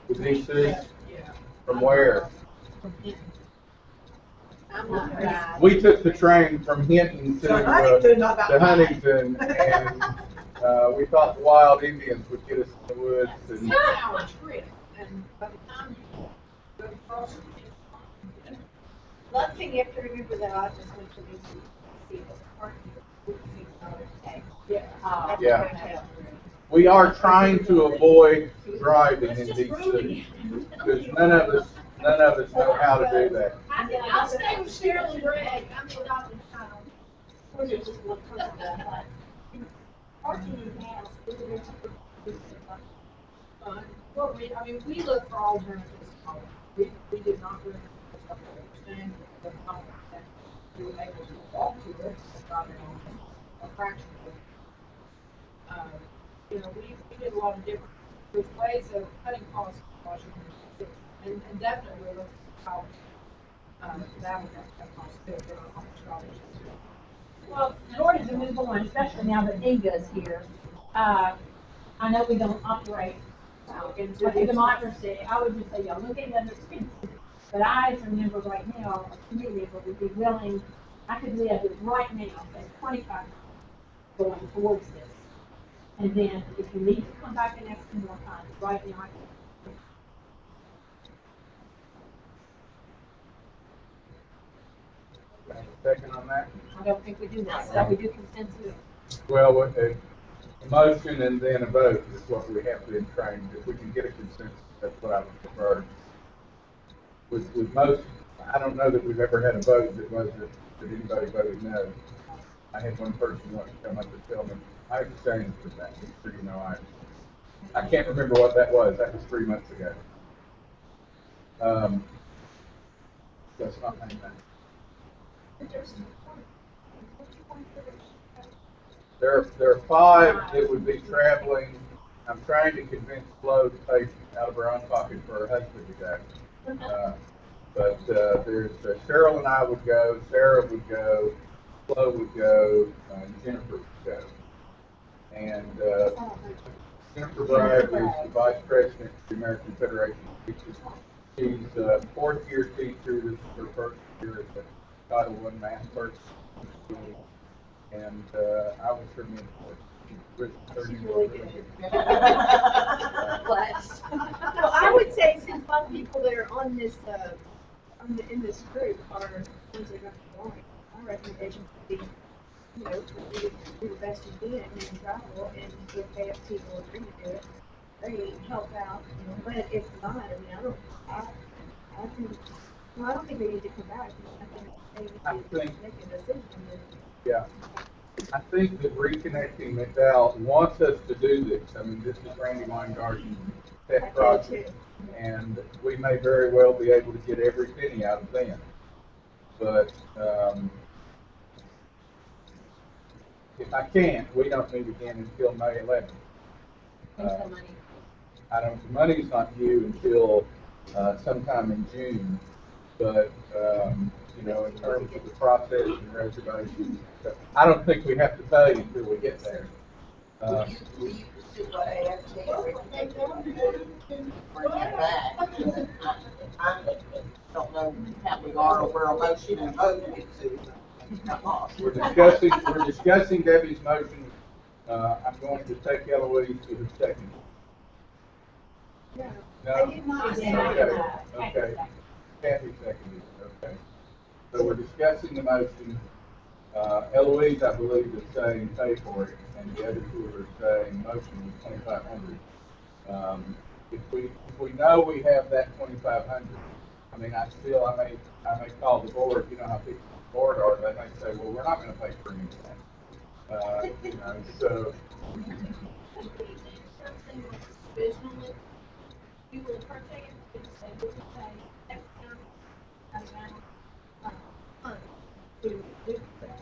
With these two? Yeah. From where? From him. I'm not bad. We took the train from Hinton to Huntington, and we thought the wild Indians would get us in the woods. It's And 6-hour trip, and by the time you go across it, One thing you have to remember though, I just went to see the parking, $46 yeah. at the Yeah. hotel. we are trying to avoid driving in DC because none of us know how to do that. I'll stay with Cheryl and Greg, I'm the adopted child. We're just one person. Parking in the house, Well, we look for alternatives. We did not really understand the concept that we were able to walk to it, got it on a fraction of it. We did a lot of different ways of cutting costs in Washington, and definitely we're looking at college. That would have cut costs too, for on scholarships. Well, in order to move on, especially now that Inga's here, I know we don't operate like a democracy. I would just say, y'all look at other expenses. But I, as a member right now, a community member, would be willing, I could live with right now, say 25 going towards this. And then if you need to come back and ask for more time, right now I can. Second on that? I don't think we do that. So we do consensus. Well, a motion and then a vote is what we have to train. If we can get a consensus, that's what I would prefer. With most, I don't know that we've ever had a vote that anybody voted no. I had one person want to come up and tell me, I abstained from that. So, I can't remember what that was. That was 3 months ago. That's not my name. There are 5 that would be traveling. I'm trying to convince Flo to pay out of her own pocket for her husband to go. But there's Cheryl and I would go, Sarah would go, Flo would go, and Jennifer would go. And Jennifer Bragg is the vice president of the American Federation of Teachers. She's a 4th-year teacher. This is her first year as a Title I math person. And I was her mentor. She's really good. Bless. Well, I would say some fun people that are on this, in this group are ones that are going to join. My recommendation would be, do the best you can and travel, and if they have people agree to do it, they help out. But if not, I don't think they need to come back. I think they need to make a decision. Yeah. I think that Reconnecting McDowell wants us to do this. I mean, this is Randy Weingarten's pet project, and we may very well be able to get every penny out of them. But if I can't, we don't meet again until May 11th. The money's not due until sometime in June, but in terms of the process and reservations, I don't think we have to pay until we get there. Will you pursue what AFT bring it back? I don't know how we are where a motion and vote gets to. We're discussing Debbie's motion. I'm going to take Eloise to her second. No? I did not say that. Okay. Kathy seconded. Okay. So we're discussing the motion. Eloise, I believe, is saying pay for it, and the other two are saying motion was 2,500. If we know we have that 2,500, I mean, I may call the board. You know how people on the board are. They may say, well, we're not going to pay for any of that. You know, so. Something visually, you will partake in, say, we will pay X amount to do that.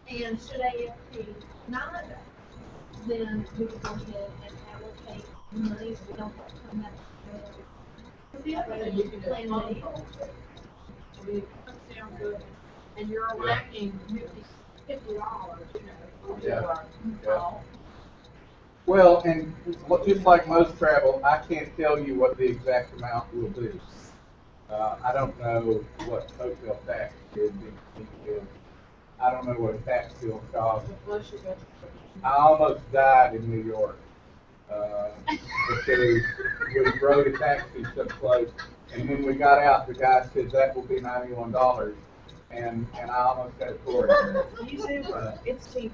And should AFP not, then we can go ahead and allocate the monies, we don't have to come back. The other thing you can plan money. That sounds good. And you're lacking $50, you know. Yeah. Well, and just like most travel, I can't tell you what the exact amount will be. I don't know what hotel tax is. I don't know what a tax bill costs. I almost died in New York because we rode a taxi so close, and when we got out, the guy said that will be $91, and I almost got a tour. It's cheap.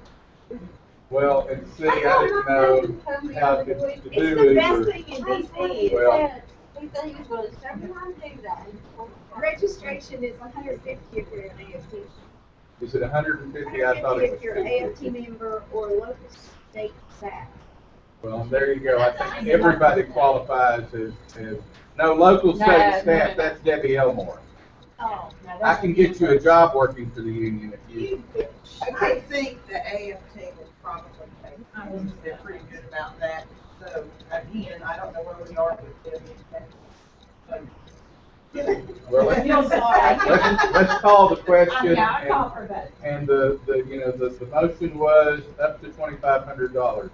Well, and see, I didn't know how to do It's the best Uber. thing in DC. Well, We think it's going to everyone do that. Registration is $150 if you're an AFT. Is it 150? I thought it was If you're an AFT 250. member or local state SAC. Well, there you go. I think everybody qualifies as no local state staff. That's Debbie Elmore. Oh, I can get you a job working for the union if you. I think the AFT will probably pay. They're pretty good about that. So again, I don't know where we are with Debbie. Well, let's call the question. Yeah, I call for that. And the motion was up to $2,500.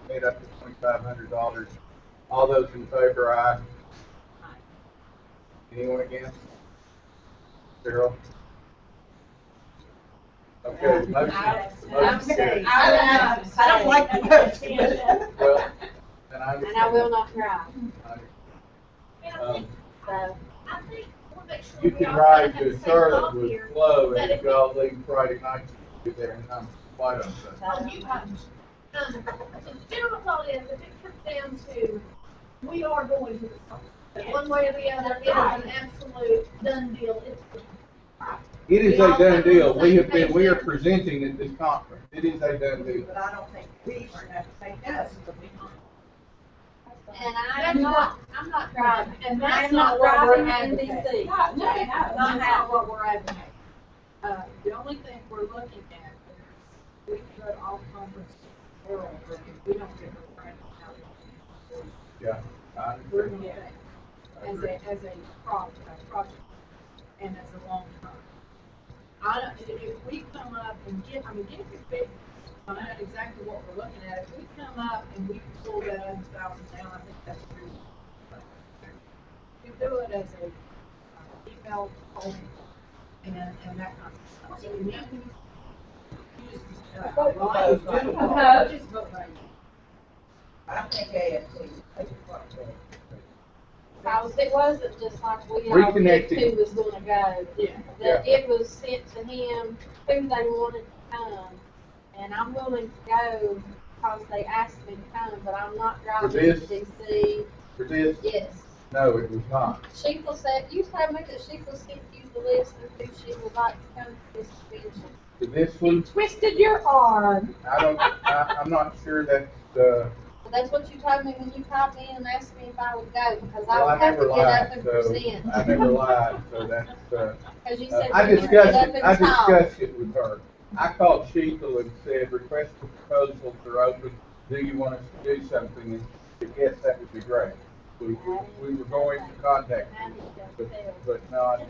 Made up to $2,500. All those in favor, aye. Anyone against? Zero. Okay, the motion carries. I don't like the motion. Well, and And I will not cry. So, I think we'll make sure You we can all ride have the to same Charlotte thought with here. Flo, But and if if y'all leave Friday night, you get there and I'm quite upset. So the general thought is, if it comes down to, we are going to the summit. One way or the other, it is an absolute done deal. It is a done deal. We are presenting at this conference. It is a done deal. But I don't think we should have to say yes. and I'm not driving. And I'm that's not not what we're driving in advocating. DC. No, Not that's how. not what we're advocating. The only thing we're looking at is we put all conference world, but if we don't get the grant out, Yeah. I we're understand. gonna get as a project and as a long term. If we come up and give your figures on exactly what we're looking at, if we come up and we can pull that 100,000 down, I think that's reasonable. We do it as a email holding and that kind of stuff. So we need to use Vote by you. just vote by you. I think AFT. Because it wasn't just like we all Reconnecting. picked who was gonna go. Yeah. That it was sent to him who they wanted to come. And I'm willing to go because they asked me to come, but I'm not driving to this? DC. For this? Yes. No, it was not. Sheila said, you told me that Sheila sent you the list of who she would like to come to this convention. For this one, Twisted your arm. I'm not sure that's, Well, that's what you told me when you called me and asked me if I would go, because I well, would have to never get up lied, and so, present. I never lied, so that's, Because you said I you would get discussed up it, and I talk. discussed it with her. I called Sheetal and said, request for proposals are open, do you want us to do something? And she said, yes, that would be great. We were going to contact you, but no, I'm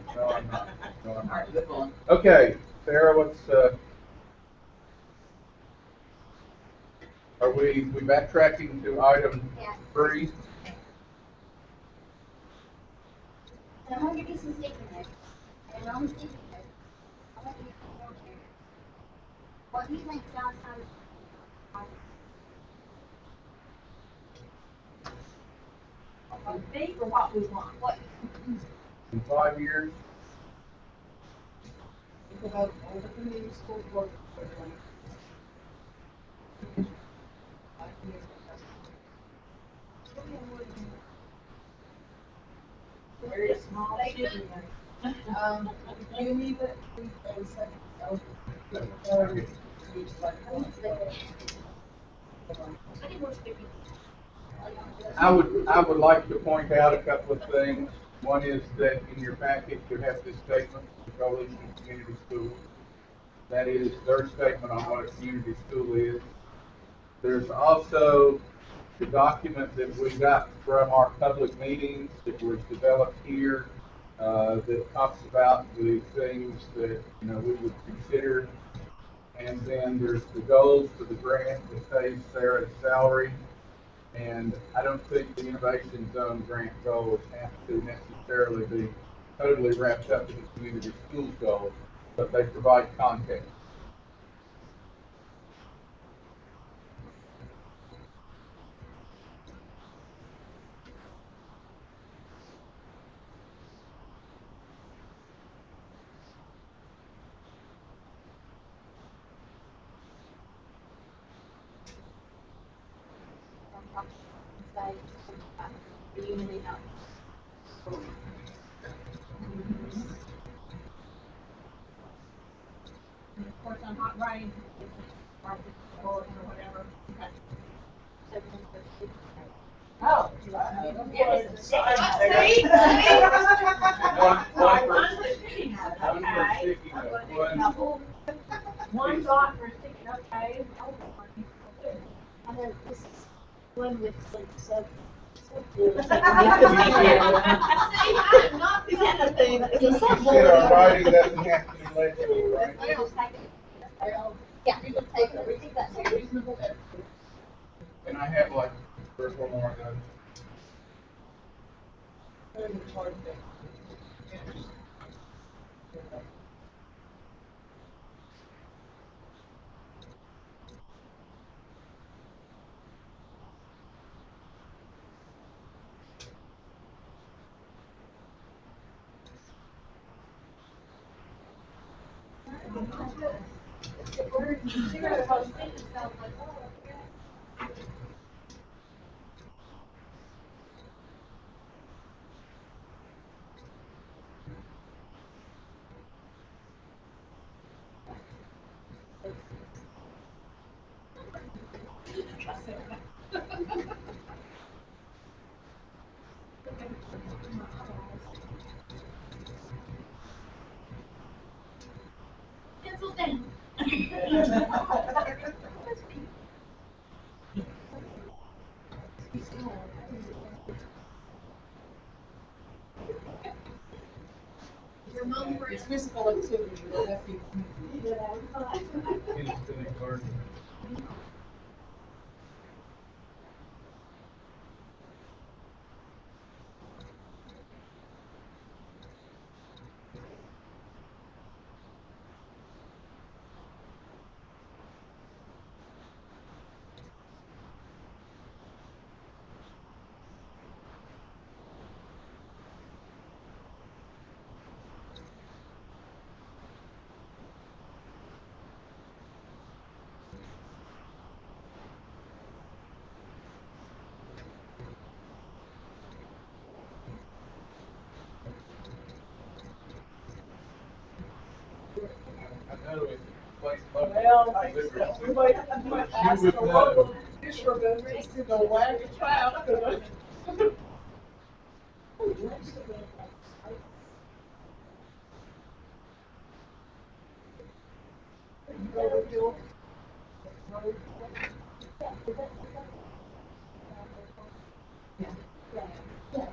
not. No, I'm All not. right, move on. Okay, Sarah, are we backtracking to item 3? So I'm gonna give you some sticky notes. And on the sticky notes, I want you to compare what you think downtown is. Be for what we want. What, In 5 years? About all the community school board. Very small chicken. You need it, we, second. I would like to point out a couple of things. One is that in your packet, you have this statement, the Coalition of Community Schools. That is their statement on what a community school is. There's also the document that we got from our public meetings that was developed here, that talks about the things that, we would consider. And then there's the goals for the grant that pays Sarah's salary. And I don't think the Innovation Zone grant goals have to necessarily be totally wrapped up in the community schools goals, but they provide context. Community health. Of course, on hot rain, or whatever. Oh. There is a One dot for sticking, okay. And then this is one with some I'm not the other thing. You said our writing doesn't have to be legible, right? Yeah, you can take it. We think that's reasonable. And I have like 3 or 4 more of those. Pencil down. It's physical activity, you don't have to. Kinesthetic learning. I know it's place Well, everybody asked the local fishermen to go wag a trap.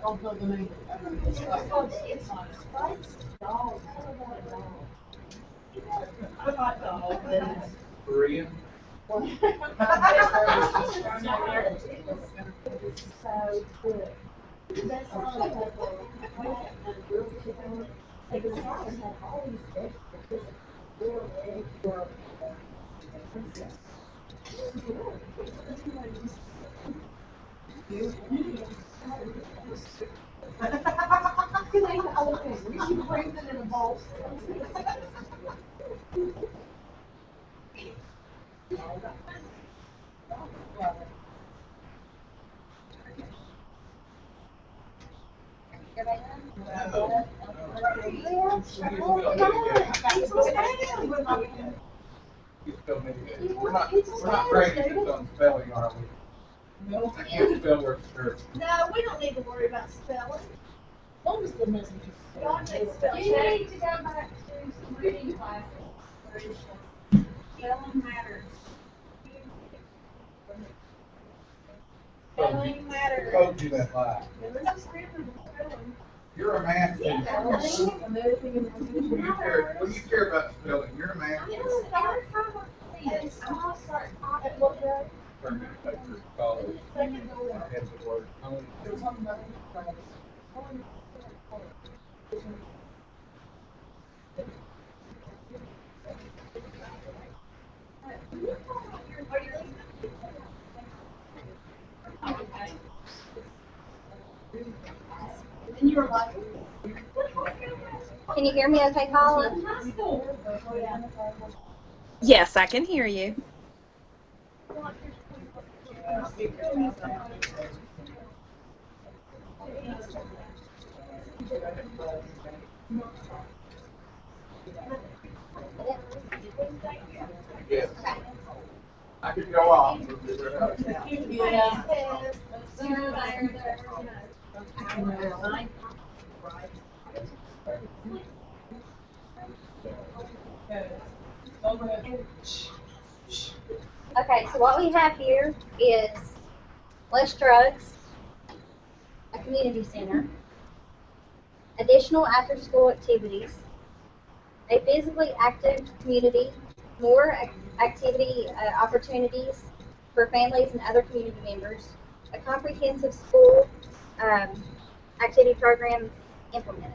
Don't know the name. Korean. So good. That's all I have. And grilled chicken. They go out and have all these vegetables. Grilled eggs, or You can eat the whole thing. You should bring it in a bowl. We're not practicing on spelling, are we? No. I can't spell worth sure. No, we don't need to worry about spelling. What was the message? Y'all need to spell You check. need to go back to some reading classes where it's just spelling matters. Spelling Who matters. told you that lie? There is a standard of spelling. You're a math teacher. Yeah. What do you care about spelling? You're a math teacher. Yes, I'm gonna start at what grade? Turn your paper, college, Second grade. heads of word. And you were like, Can you hear me okay, Colin? Yes, I can hear you. Yes. I could go on. Okay, so what we have here is less drugs, a community center, additional after-school activities, a physically active community, more activity opportunities for families and other community members, a comprehensive school activity program implemented.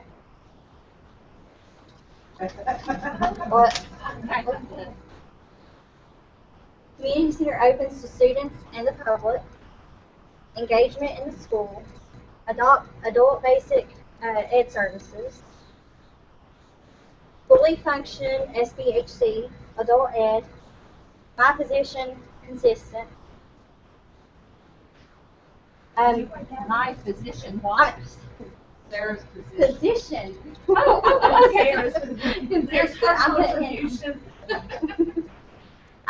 What? Community center opens to students and the public. Engagement in the school. Adult basic ed services. Fully function SBHC. Adult ed. My position consistent. My position, what? Sarah's position. Position. Oh, okay. Sarah's position. There's I'm personal putting in- confusion.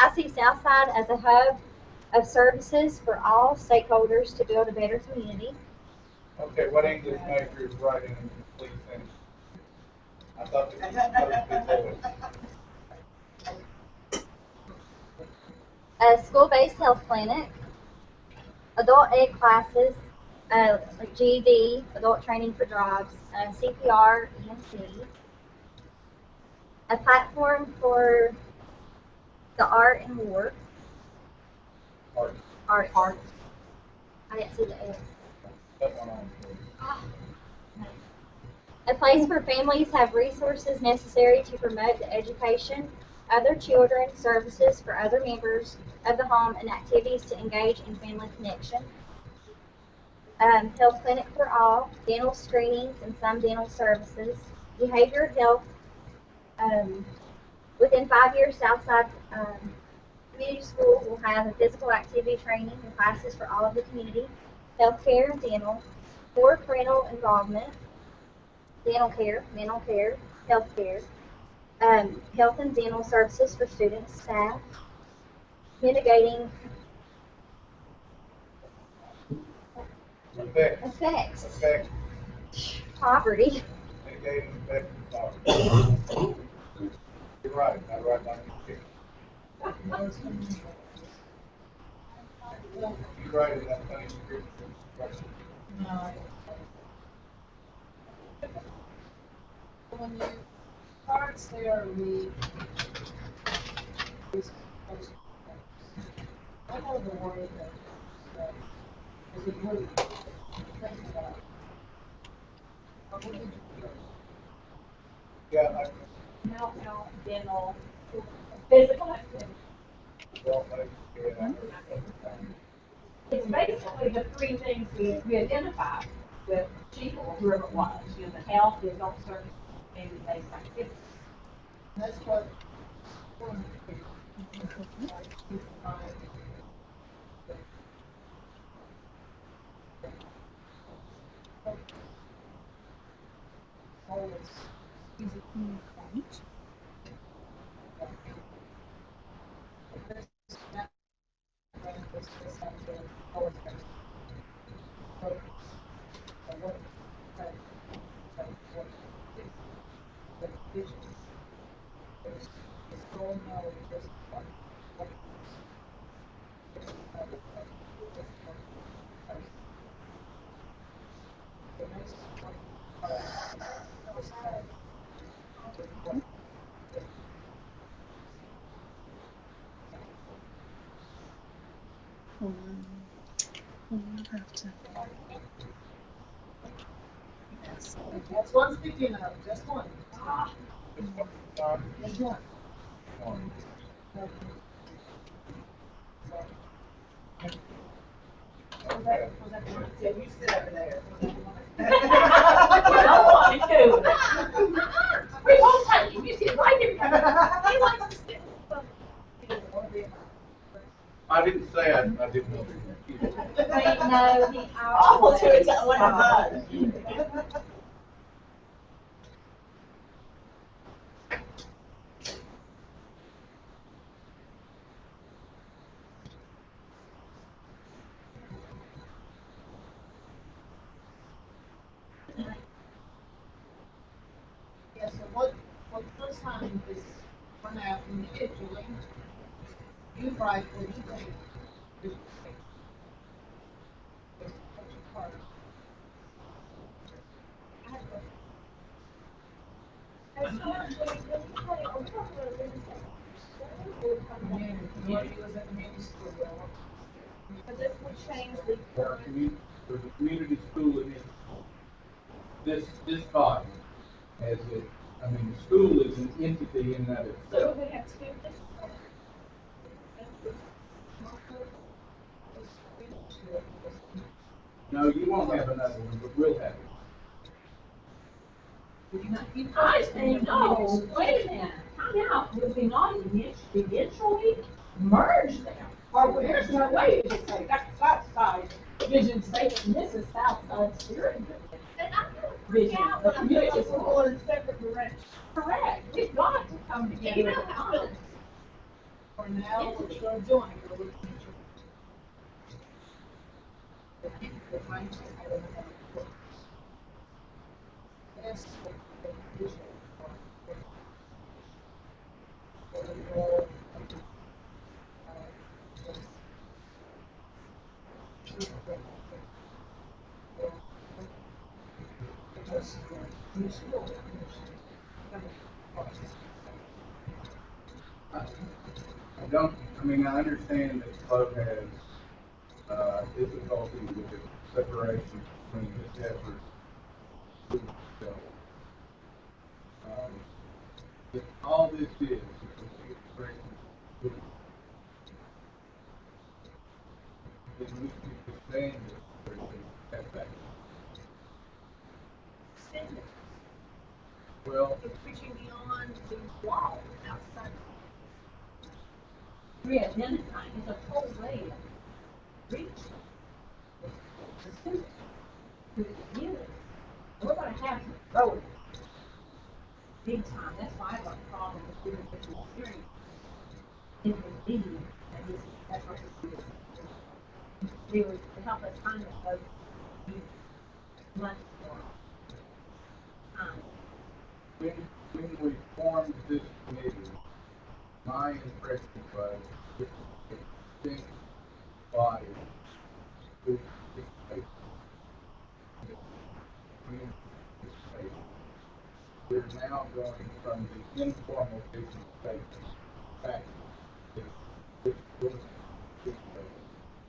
I see Southside as a hub of services for all stakeholders to build a better community. Okay, what English major is writing in complete sentence? I thought this was supposed to be A school-based health clinic, adult ed classes, like GED, adult training for jobs, CPR, EMT, a platform for the art and more. hard. Art. I didn't see the S. That one on. A place where families have resources necessary to promote the education of their children, services for other members of the home, and activities to engage in family connection. Health clinic for all, dental screenings and some dental services, behavioral health. Within 5 years, Southside Community Schools will have a physical activity training and classes for all of the community, healthcare and dental, more parental involvement, dental care, mental care, health care, health and dental services for students, staff, mitigating effects, Effect, poverty. mitigating effect of poverty. You're right, I write like you. You write in that funny script. No. When you parts there read what are the words that is it really think about? What would you do? Yeah, like, Health, dental, physical activity. well, like, yeah, I heard that. It's basically the three things we identified with people, whoever it was, the health, the adult services, and the basic activities. That's what That's one speaking of, just one. Just one. Okay. Yeah, you sit over there. I want to. We both have, you sit right there. He likes to sit. I didn't say I didn't want to. Wait, no, he Oh, so it's one of always. us. Yeah, so what first time is run out individually, you write what you think is part of. Community was at community school. Because if we change the There's a community school in this body as it, I mean, the school is an entity in that so itself. we have two districts. No, you won't have another one, but we'll have it. I think, no, wait a minute, time out, would we not eventually merge them? Or there's no way you could say, that's south side vision statement, this is south side steering. And I'm gonna Vision, freak out the when I feel community like we're school. going in separate directions. Correct, we've got to come together as a common. For now, we're still joint, we're looking at the mindset, I don't know. Yes. I mean, I understand that Flo has, difficulty with the separation between his effort and himself. But all this is the expression of then we can expand this at that. Extend it. Well, It's reaching beyond the wall outside. Re-identifying is a whole way of reaching the student, to the community. We're gonna have to grow it big time, that's why I've got a problem with individual experience. In the need, and this, that's what we do. We would help us kind of go much more time. when we formed this committee, my impression was it's a distinct body who participates in community participation. We're now going from the informal vision statement back to this board participation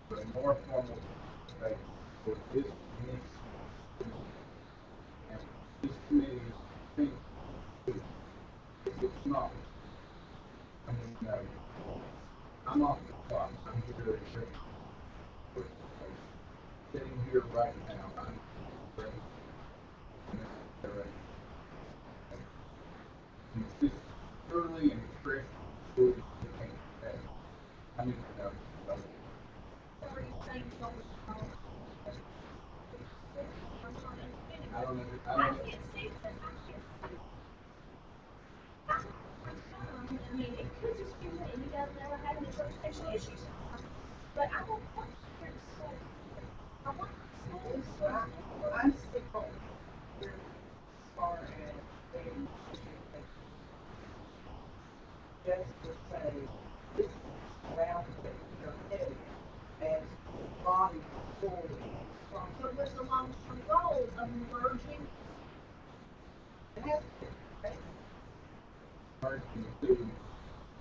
to a more formal statement for this committee. And this committee is think if it's not, I mean, no, I'm off the clock. I'm here at church. Sitting here right now, I'm ready. And it's just purely an expression schools that can't pay. I mean, What are you saying, don't I'm not understanding. I don't know. I can't see this, I can't see. I'm fine, I mean, it could just be that you guys never had any transportation issues. But I don't want to hear school. I want school, so. I'm still here as far as a just to say, this is around that you're headed as body forward. But with the long-term goal of merging, It has to be, right? Merging the two.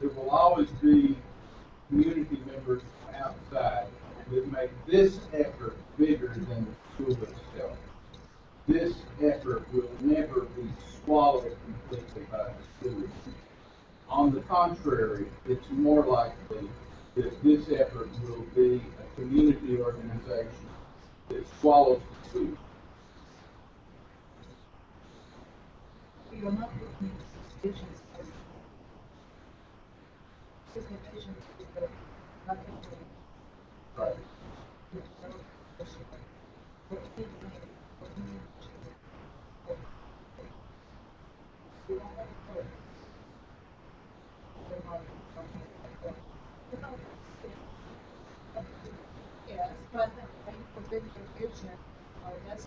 There will always be community members outside that make this effort bigger than the school itself. This effort will never be swallowed completely by the school. On the contrary, it's more likely that this effort will be a community organization that swallows the school. You're not looking at visions as vision is the nothing to Right. Yes, but I forbid the vision, that's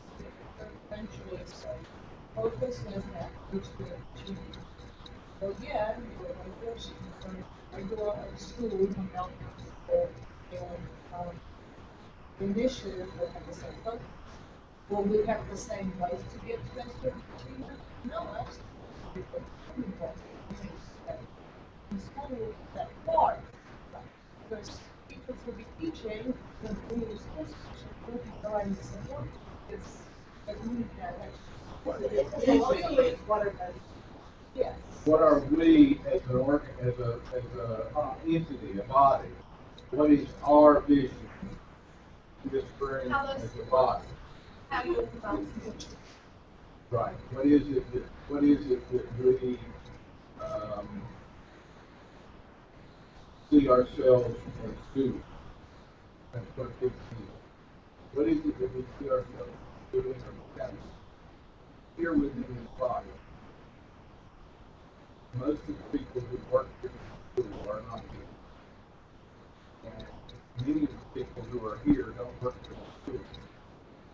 eventually say, focus is that which we achieve. So yeah, like this, I go out at school and elementary school, and the initiative will have the same focus. Will we have the same ways to get to that certain achievement? No, absolutely. In school, that part, because people will be teaching, the school system will be going to support. It's a need that it's what are those? Yes. What are we as a entity, a body? What is our vision this spring How as those- a body? how you about Right. What is it that we see ourselves as doing? That's what it is. What is it that we see ourselves doing here within this body? Most of the people who work in the school are not here. And many of the people who are here don't work for the school.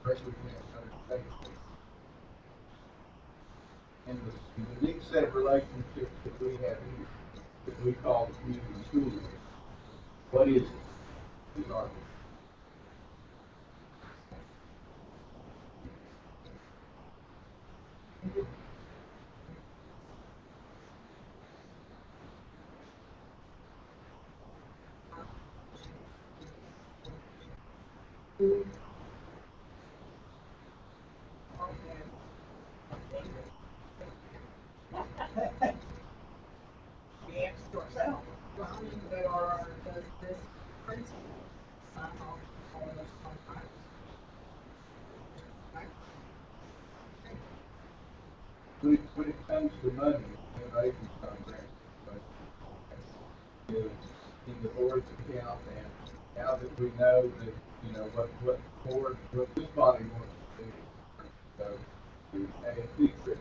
Especially can't understand it. And the unique set of relationships that we have here, that we call the community schools, what is it? Is our The answer to ourselves. Well, I mean, there are, does this principle sign off on those contracts? Right? when it comes to money, innovation program, is in the board's account, and now that we know that, what board, what this body wants to do, so the AFC trip,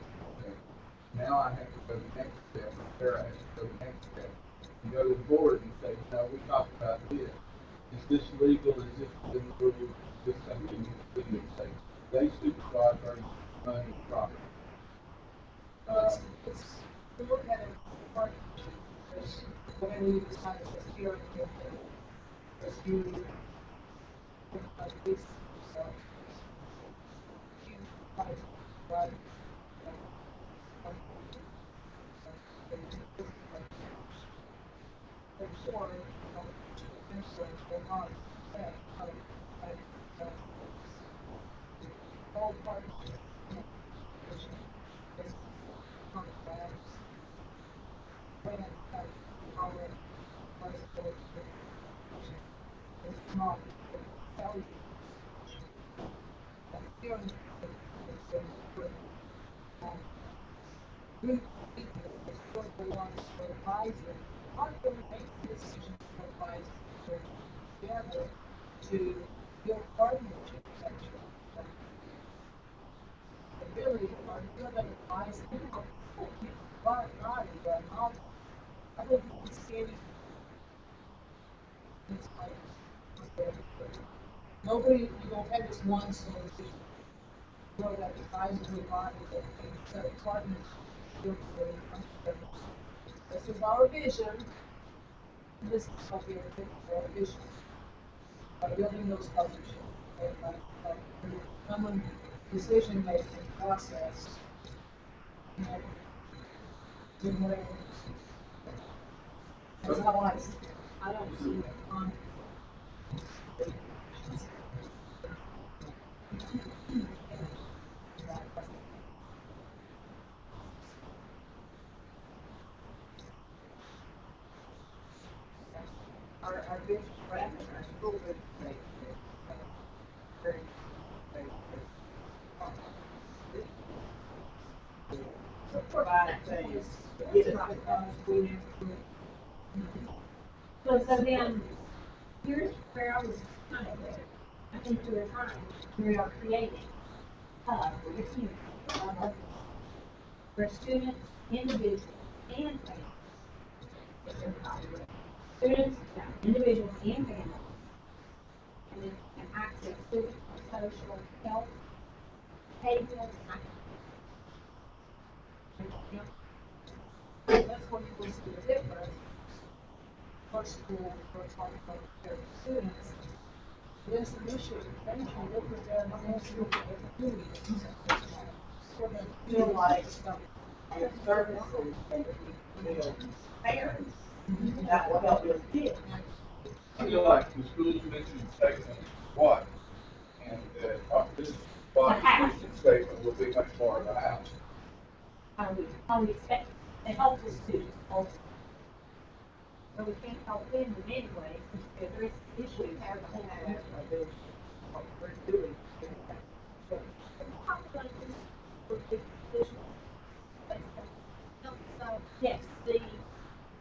now I have to go the next step, or Sarah has to go the next step, and go to the board and say, no, we talked about this. Is this legal? Is this within the rules? Is this something you can do? Say, they supervise our money properly. It's, we look at it as partnership, because whenever you decide to steer it, because you, like this, so, you, right, before, eventually, they're not, all partnership, which is contracts, when, how it, was the, it's not, value. Feeling it's a good, good people, it's what they want to advise them, not going to make decisions otherwise they're together to build partnerships actually. They really are good at advising people. But not, I think it's scary. It's like, nobody, you don't have this one solution. You know, that advisory body that can set partners. This is our vision. This is what we are doing for our vision. By building those partnerships, and by common decision-making process. And doing whatever. That's how I see it. I don't see it on. Our vision, right, and our school vision, very, so provide things, get it to So then, here's where I was kind of there. I think we were trying, we are creating, for the community, for students, individuals, and families. Students, individuals, and families, and then can access civic, social, health, behavioral, that's when you will see the difference. First school, first one, first students. This initiative, eventually, they put their hands to the community. So they feel like your services and feel fair. That will help your kids. I feel like the school's mission statement is what, and this body's mission statement will be much more of a house. how we expect, and help the students also. So we can't help them in any way, if there is issues. What we're doing. Yes,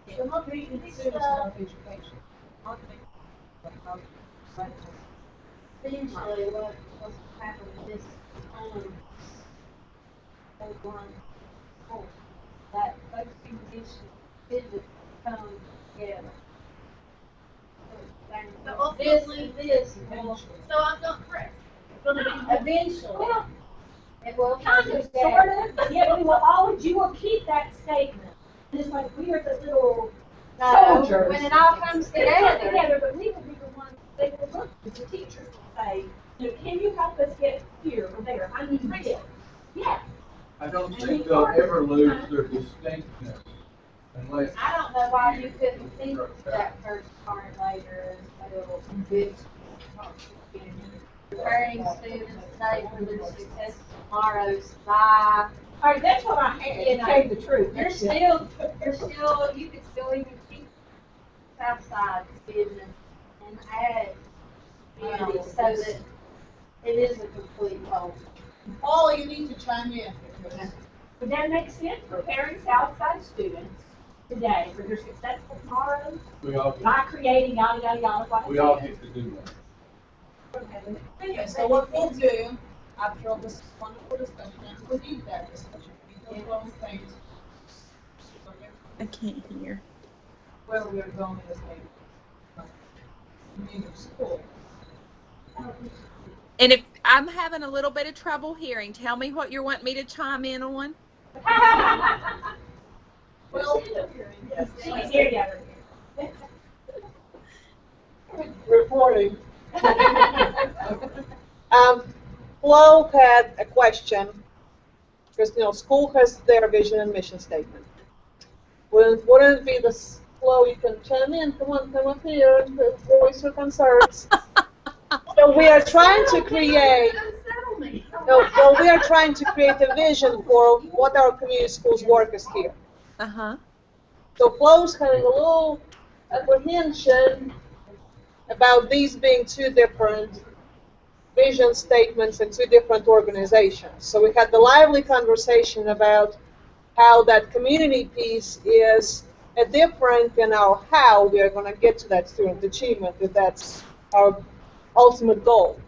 they're not making decisions about education. Not making Essentially, what happened is, one, that those two issues didn't come together. So ultimately, This, so I'm not correct. eventually, well, it will kind come of, together. sort of, yeah, we will always, you will keep that statement. Just like we are the little No, soldiers. when it all comes It comes together. together, but we will be the ones, they will look, the teachers will say, you know, can you help us get here or there? I need this. Yeah. I don't think they'll ever lose their distinctness unless. I don't know why you couldn't think that first part later until it's preparing students today for their success tomorrow's by. All right, that's what I had, You to know, tell you the truth. You're still, you could still even keep Southside business and add community so that it is a complete whole. Paul, you need to chime in. Because Would that make sense? Preparing Southside students today for their successful tomorrow We all by creating yada, yada, yada, what we all get to do that. Okay, so what we'll do, after all this wonderful discussion, and we'll leave that discussion, because one thing. I can't hear. Where we're going is maybe new school. And if I'm having a little bit of trouble hearing, tell me what you want me to chime in on. Well, She's here, yeah. Reporting. Flo had a question, because, school has their vision and mission statement. Wouldn't it be this, Flo, you can chime in, come up here, and voice your concerns. So we are trying to create, we are trying to create a vision for what our community schools work is here. Uh-huh. So Flo's having a little apprehension about these being two different vision statements and two different organizations. So we had the lively conversation about how that community piece is a different, how we are going to get to that student achievement if that's our ultimate goal.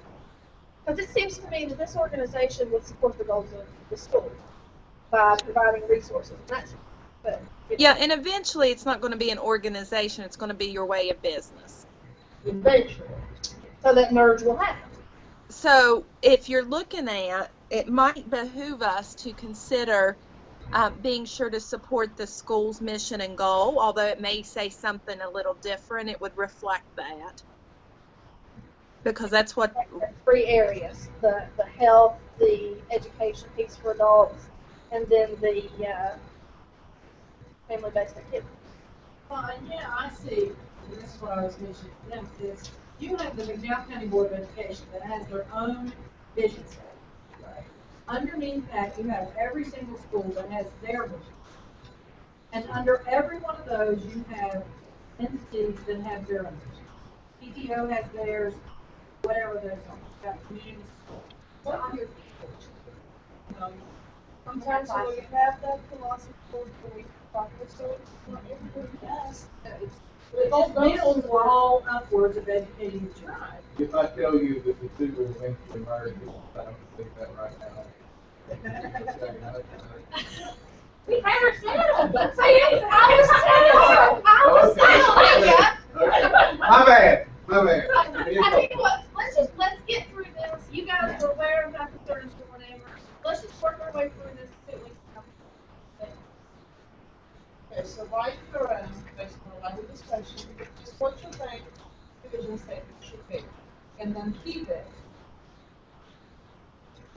Because it seems to me that this organization would support the goals of the school by providing resources. And that's, but Yeah, and eventually it's not going to be an organization, it's going to be your way of business. eventually, so that merge will happen. So if you're looking at, it might behoove us to consider being sure to support the school's mission and goal, although it may say something a little different, it would reflect that. Because that's what... Three areas, the health, the education piece for adults, and then the family-based activities. Well, and yeah, I see, and this is what I was mentioning, is you have the McDowell County Board of Education that has their own vision statement, right? Underneath that, you have every single school that has their vision. And under every one of those, you have entities that have their own vision. PTO has theirs, whatever theirs are. You've got community schools. What are your people? Sometimes we have that philosophy for the proper so not everybody does. It all builds all upwards of educating the child. If I tell you that the two will eventually merge, I don't think that right now. We never settled. Let's say it. I was settled. Okay. My bad. I tell you what, let's get through this. You guys are aware of my concerns or whatever. Let's just work our way through this at least. Okay, so write your own, based on our discussion, just what you think the vision statement should be, and then keep it.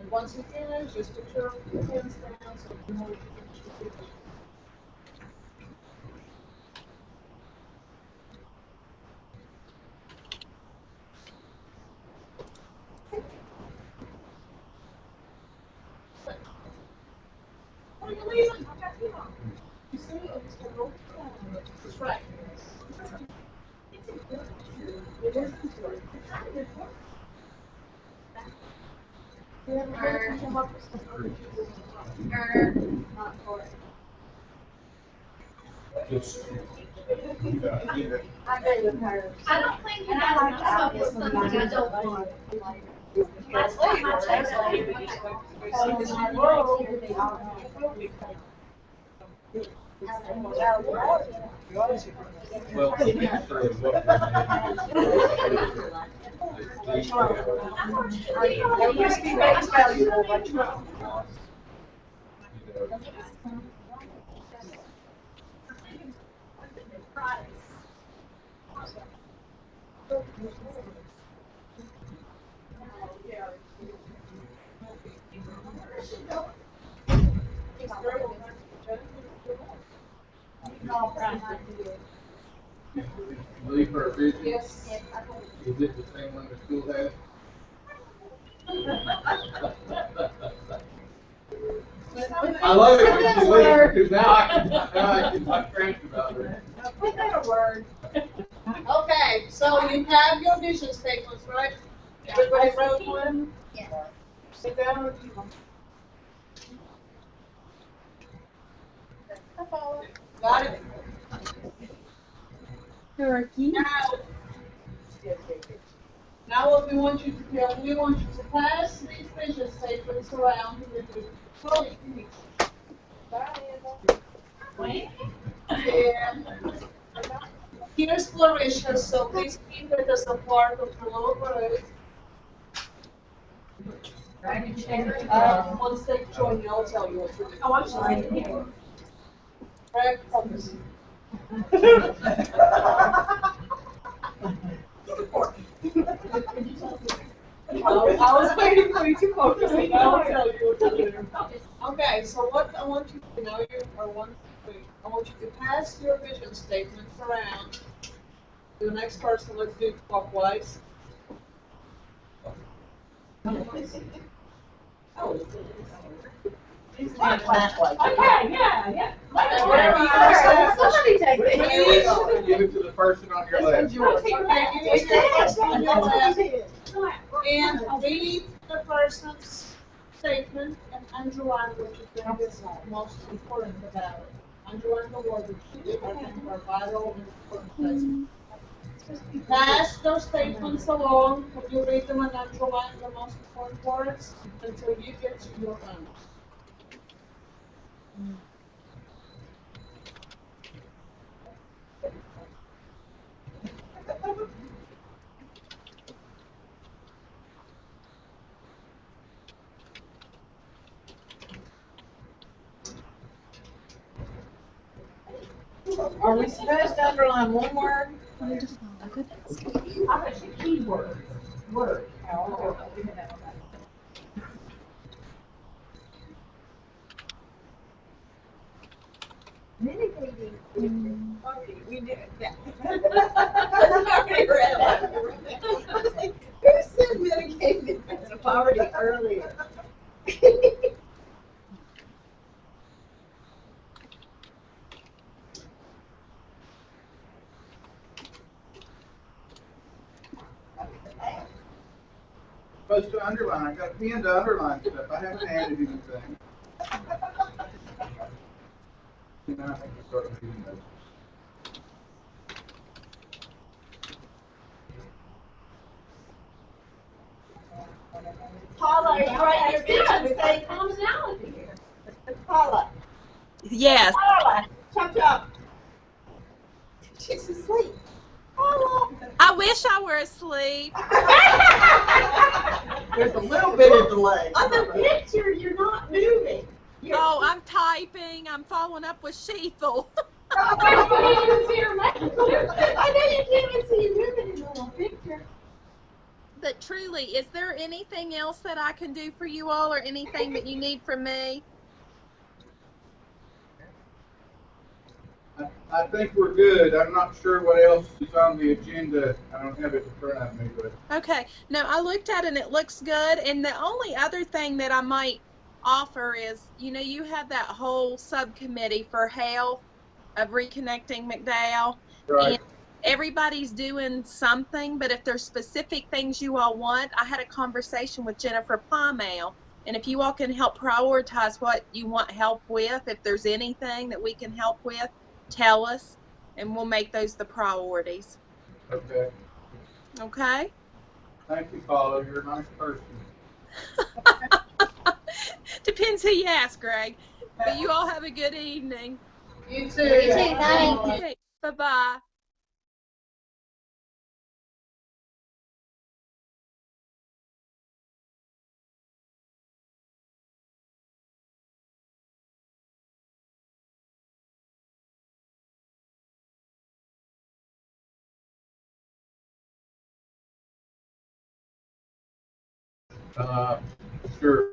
And once you finish, just put your pens down so you know what you should do. What are you leaving? I've got you on. You see, it's a little, it's right. It's important. It is important. I agree with her. I don't think you And guys I know like some of the stuff that I don't want. That's what my Well, eventually what There must be most valuable electronic. Leave her vision. Yes. Is it the same one the school has? I love it when you leave, because now I can talk trash about her. Put that a word. Okay, so you have your vision statements, right? Everybody wrote one? Yes. Sit down with you. Got it? Now what we want you to do, we want you to pass these vision statements around to the group. And here's Clarissa, so please keep it as a part of the lower grade. Once they join you, I'll tell you what to do. Oh, I'm sorry. Greg, focus. I was waiting for you to focus, and I'll tell you what to do. Okay, so what I want you to know, you are 1, 3. I want you to pass your vision statements around to the next person. Let's do it clockwise. Okay, yeah. Somebody take it. Give it to the person on your left. And read the person's statement and underline what you think is most important about it. underline the word, which I think are vital and important. Pass those statements along. When you read them and underline the most important words until you get to your own. Are we supposed to underline one word? I bet you keyword, word. Mitigating. Already, we did that. Already read that. Who said mitigating defensive poverty earlier? Supposed to underline. I got a pen to underline stuff. I haven't added anything. Now I think we start reading those. Paula, are you writing your vision? Say commonality here. Paula. Yes. Paula. Chop chop. She's asleep. Paula. I wish I were asleep. There's a little bit of delay. On the picture, you're not moving. Oh, I'm typing. I'm following up with Sheethel. I know you can't even see you moving in the little picture. But truly, is there anything else that I can do for you all or anything that you need from me? I think we're good. I'm not sure what else is on the agenda. I don't have it in front of me, but. Okay. No, I looked at it and it looks good. And the only other thing that I might offer is, you have that whole subcommittee for health of reconnecting McDowell. Right. And everybody's doing something, but if there's specific things you all want, I had a conversation with Jennifer Plymale. And if you all can help prioritize what you want help with, if there's anything that we can help with, tell us, and we'll make those the priorities. Okay. Okay? Thank you, Paula. You're a nice person. Depends who you ask, Greg. But you all have a good evening. You too. You too, thank you. Okay, bye-bye. Uh, sure.